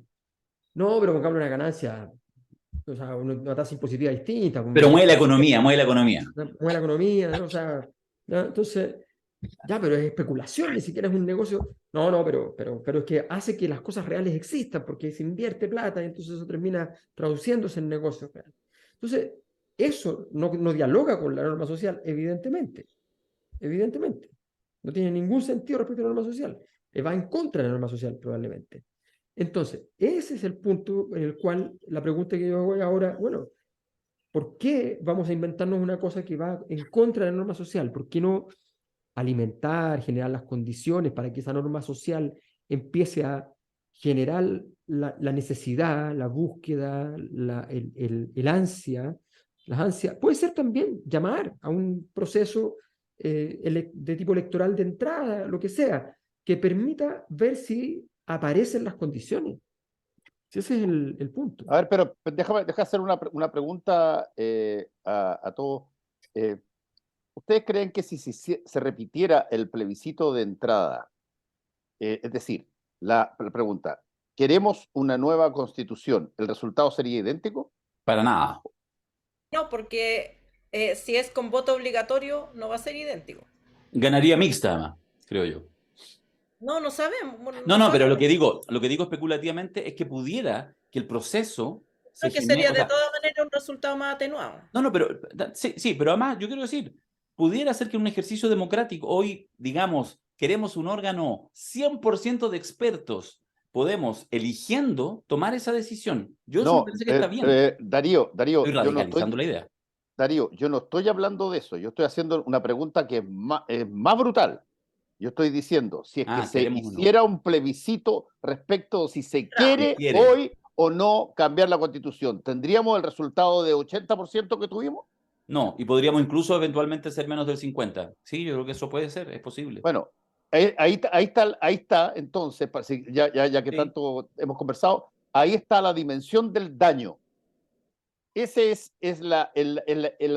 No, pero pongamos una ganancia, o sea, una tasa impositiva distinta. Pero mueve la economía, mueve la economía. Mueve la economía, ¿no? O sea, ¿no? Entonces, ya, pero es especulación, ni siquiera es un negocio. No, pero es que hace que las cosas reales existan, porque se invierte plata y entonces eso termina traduciéndose en negocios reales. Entonces, eso no dialoga con la norma social, evidentemente. Evidentemente. No tiene ningún sentido respecto a la norma social. Va en contra de la norma social, probablemente. Entonces, ese es el punto en el cual la pregunta que yo hago ahora, bueno, ¿por qué vamos a inventarnos una cosa que va en contra de la norma social? ¿Por qué no alimentar, generar las condiciones para que esa norma social empiece a generar la necesidad, la búsqueda, el ansia, las ansias? Puede ser también llamar a un proceso de tipo electoral de entrada, lo que sea, que permita ver si aparecen las condiciones. Ese es el punto. A ver, pero déjame hacer una pregunta a todos. ¿Ustedes creen que si se repitiera el plebiscito de entrada, es decir, la pregunta, ¿queremos una nueva constitución? ¿El resultado sería idéntico? Para nada. No, porque si es con voto obligatorio, no va a ser idéntico. Ganaría mixta, además, creo yo. No sabemos. No, pero lo que digo especulativamente es que pudiera que el proceso Creo que sería de todas maneras un resultado más atenuado. No, pero sí, pero además yo quiero decir, pudiera ser que un ejercicio democrático, hoy, digamos, queremos un órgano 100% de expertos, podemos, eligiendo, tomar esa decisión. Yo eso me parece que está bien. Darío, Estoy radicalizando la idea. Darío, yo no estoy hablando de eso, yo estoy haciendo una pregunta que es más brutal. Yo estoy diciendo, si es que se hiciera un plebiscito respecto si se quiere hoy o no cambiar la Constitución, ¿tendríamos el resultado de 80% que tuvimos? No, y podríamos incluso eventualmente ser menos del 50%. Sí, yo creo que eso puede ser, es posible. Bueno, ahí está, entonces, ya que Sí. tanto hemos conversado, ahí está la dimensión del daño. Esa es la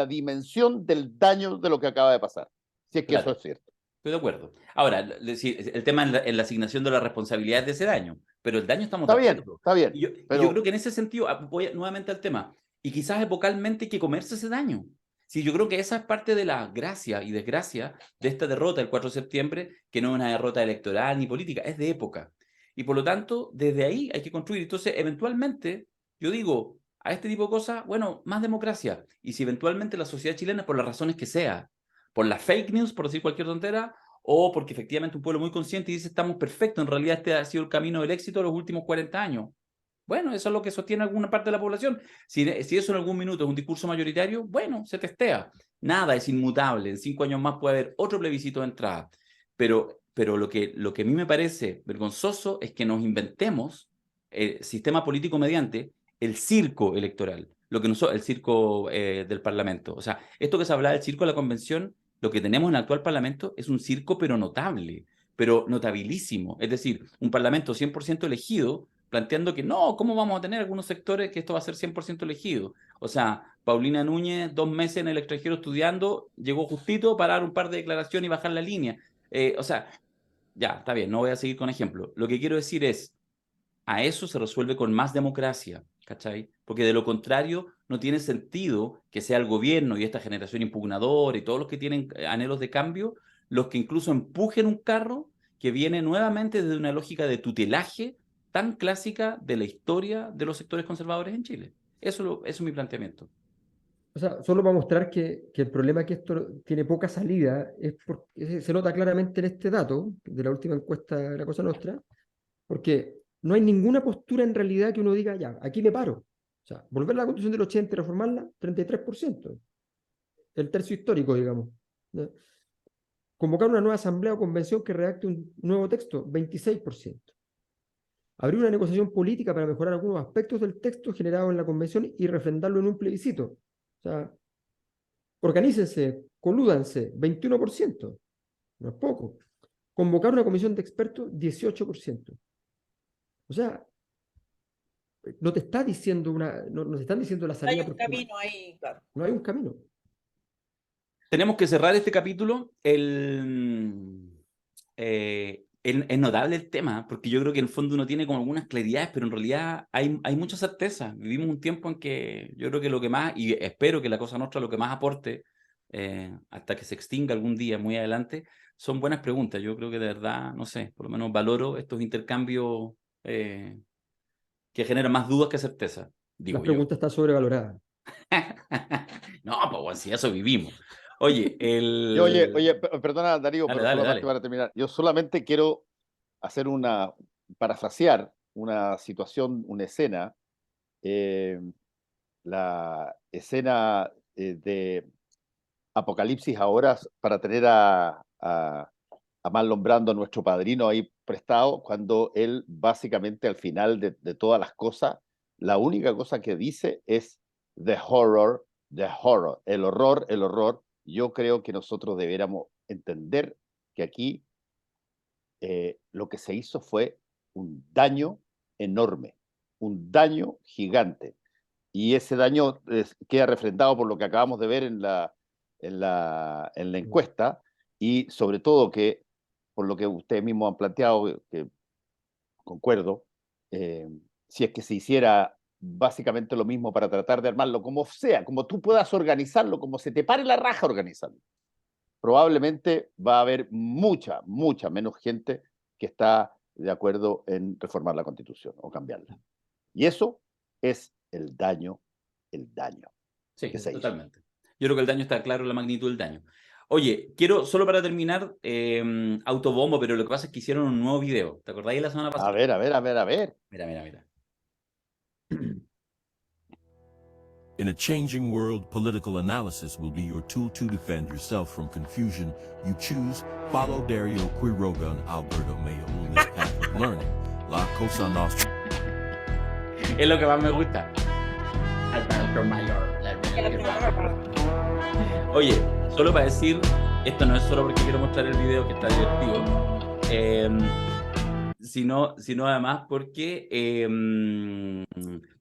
dimensión del daño de lo que acaba de pasar, si es que Claro. eso es cierto. Estoy de acuerdo. Ahora, el tema en la asignación de la responsabilidad de ese daño, pero el daño estamos de acuerdo. Está bien, Y yo pero creo que en ese sentido, voy nuevamente al tema, y quizás epocalmente hay que comerse ese daño. Sí, yo creo que esa es parte de la gracia y desgracia de esta derrota del 4 de septiembre, que no es una derrota electoral ni política, es de época. Y por lo tanto, desde ahí hay que construir. Entonces, eventualmente, yo digo, a este tipo de cosas, bueno, más democracia. Y si eventualmente la sociedad chilena, por las razones que sea, por las fake news, por decir cualquier tontera, o porque efectivamente un pueblo muy consciente dice estamos perfectos, en realidad este ha sido el camino del éxito de los últimos 40 años. Bueno, eso es lo que sostiene alguna parte de la población. Si eso en algún minuto es un discurso mayoritario, bueno, se testea. Nada es inmutable. En 5 años más puede haber otro plebiscito de entrada. Pero lo que a mí me parece vergonzoso es que nos inventemos el sistema político mediante el circo electoral, el circo del Parlamento. O sea, esto que se hablaba del circo de la convención, lo que tenemos en el actual Parlamento es un circo pero notable, pero notabilísimo. Es decir, un Parlamento 100% elegido, planteando que no, ¿cómo vamos a tener algunos sectores que esto va a ser 100% elegido? O sea, Paulina Núñez, 2 meses en el extranjero estudiando, llegó justito para dar un par de declaraciones y bajar la línea. O sea, ya, está bien, no voy a seguir con ejemplos. Lo que quiero decir es, a eso se resuelve con más democracia, ¿cachai? Porque de lo contrario no tiene sentido que sea el gobierno y esta generación impugnadora y todos los que tienen anhelos de cambio, los que incluso empujen un carro que viene nuevamente desde una lógica de tutelaje tan clásica de la historia de los sectores conservadores en Chile. Eso es mi planteamiento. O sea, solo para mostrar que el problema es que esto tiene poca salida es porque se nota claramente en este dato de la última encuesta de la Cosa Nostra, porque no hay ninguna postura en realidad que uno diga, ya, aquí me paro. O sea, volver a la Constitución del 80 y reformarla, 33%. El tercio histórico, digamos. ¿No? Convocar una nueva asamblea o convención que redacte un nuevo texto, 26%. Abrir una negociación política para mejorar algunos aspectos del texto generado en la convención y refrendarlo en un plebiscito. O sea, organícense, colúdanse, 21%. No es poco. Convocar una comisión de expertos, 18%. O sea, no te está diciendo no te están diciendo la salida. Hay un camino ahí, claro. No hay un camino. Tenemos que cerrar este capítulo. Es notable el tema, porque yo creo que en el fondo uno tiene como algunas claridades, pero en realidad hay mucha certeza. Vivimos un tiempo en que yo creo que lo que más, y espero que la Cosa Nostra lo que más aporte, hasta que se extinga algún día muy adelante, son buenas preguntas. Yo creo que de verdad, no sé, por lo menos valoro estos intercambios que generan más dudas que certeza, digo La yo. pregunta está sobrevalorada. No, pues bueno, si eso vivimos. Oye, Oye, perdona, Darío, Dale, pero dale, solamente dale. para terminar. Yo solamente quiero hacer parafrasear una situación, una escena, la escena de Apocalipsis ahora, para tener a Marlon Brando, a nuestro padrino ahí prestado, cuando él básicamente al final de todas las cosas, la única cosa que dice es the horror, el horror, el horror. Yo creo que nosotros deberíamos entender que aquí lo que se hizo fue un daño enorme, un daño gigante. Y ese daño queda refrendado por lo que acabamos de ver en la encuesta, y sobre todo que, por lo que ustedes mismos han planteado, que concuerdo, si es que se hiciera básicamente lo mismo para tratar de armarlo como sea, como tú puedas organizarlo, como se te pare la raja organizarlo, probablemente va a haber mucha menos gente que está de acuerdo en reformar la Constitución o cambiarla. Y eso es el daño. Sí, que se hizo. totalmente. Yo creo que el daño está claro, la magnitud del daño. Oye, quiero, solo para terminar, autobombo, pero lo que pasa es que hicieron un nuevo video. ¿Te acordáis de la semana pasada? A ver. Mira. In a changing world, political analysis will be your tool to defend yourself from confusion. You choose, follow Dario Quiroga and Alberto Mayo in this path of learning. La Cosa Nostra. Es lo que más me gusta. Alberto Mayor. Oye, solo para decir, esto no es solo porque quiero mostrar el video que está divertido, sino además porque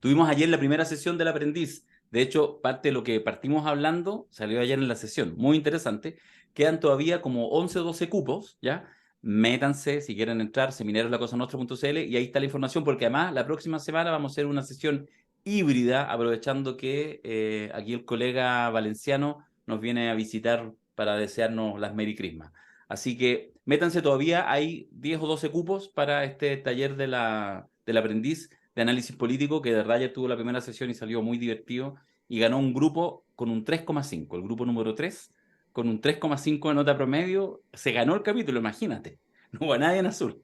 tuvimos ayer la primera sesión del aprendiz. De hecho, parte de lo que partimos hablando salió ayer en la sesión. Muy interesante. Quedan todavía como 11 o 12 cupos, ¿ya? Métanse si quieren entrar, seminarioslacosanostra.cl, y ahí está la información, porque además la próxima semana vamos a hacer una sesión híbrida, aprovechando que aquí el colega valenciano nos viene a visitar para desearnos las Merry Christmas. Así que métanse todavía, hay 10 o 12 cupos para este taller del aprendiz de análisis político, que de verdad ya tuvo la primera sesión y salió muy divertido, y ganó un grupo con un 3,5, el grupo número 3, con un 3,5 de nota promedio, se ganó el capítulo, imagínate. No hubo nadie en azul.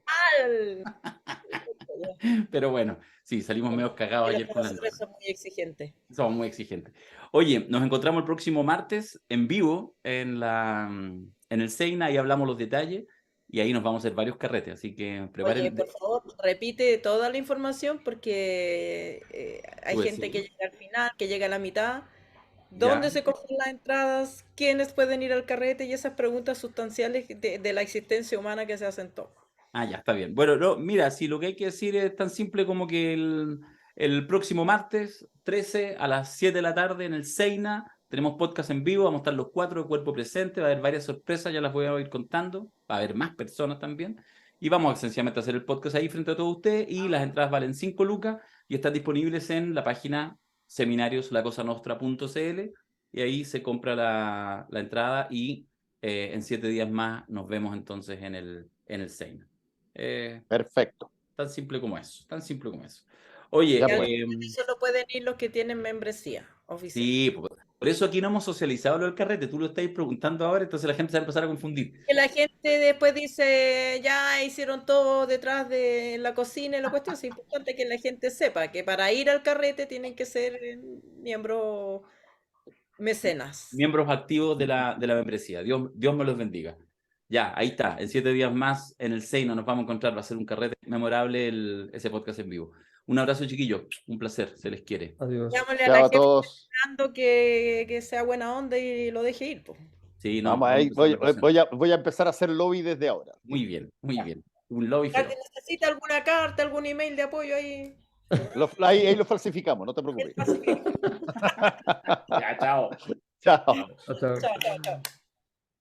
Pero bueno, sí, salimos medio cagados ayer con las Nosotros somos muy exigentes. Somos muy exigentes. Oye, nos encontramos el próximo martes en vivo en el Seina y hablamos los detalles, y ahí nos vamos a hacer varios carretes, así que Oye, preparen. por favor, repite toda la información porque hay Pues gente sí. que llega al final, que llega a la mitad. ¿Dónde Ya. se cogen las entradas? ¿Quiénes pueden ir al carrete? Y esas preguntas sustanciales de la existencia humana que se hacen todos. Ah, ya, está bien. Bueno, no, mira, si lo que hay que decir es tan simple como que el próximo martes 13 a las 7 de la tarde en el Seina tenemos podcast en vivo, vamos a estar los 4 de cuerpo presente, va a haber varias sorpresas, ya las voy a ir contando, va a haber más personas también, y vamos sencillamente a hacer el podcast ahí frente a todos ustedes, y las entradas valen 5 lucas y están disponibles en la página seminarioslacosanostra.cl, y ahí se compra la entrada, y en 7 días más nos vemos entonces en el Seina. Perfecto. Tan simple como eso, tan simple como eso. Oye, Ya Y al pues. carrete solo pueden ir los que tienen membresía oficial. sí, por eso aquí no hemos socializado lo del carrete, tú lo estáis preguntando ahora, entonces la gente se va a empezar a confundir. Que la gente después dice, ya hicieron todo detrás de la cocina y la cuestión. Es importante que la gente sepa que para ir al carrete tienen que ser miembros mecenas. Miembros activos de la membresía, Dios me los bendiga. Ya, ahí está, en 7 días más en el Seino nos vamos a encontrar, va a ser un carrete memorable ese podcast en vivo. Un abrazo, chiquillos, un placer, se les quiere. Adiós. Llámale a Chao la a jefa todos. esperando que sea buena onda y lo deje ir, po. Sí, no, Vamos ahí, empezar la cosa. voy a empezar a hacer lobby desde ahora. Muy bien, muy bien. Un lobby Ya feroz. que necesita alguna carta, algún email de apoyo ahí. Ahí lo falsificamos, no te preocupes. Ya, chao. Chao. Chao, chao. Chao, chao, chao.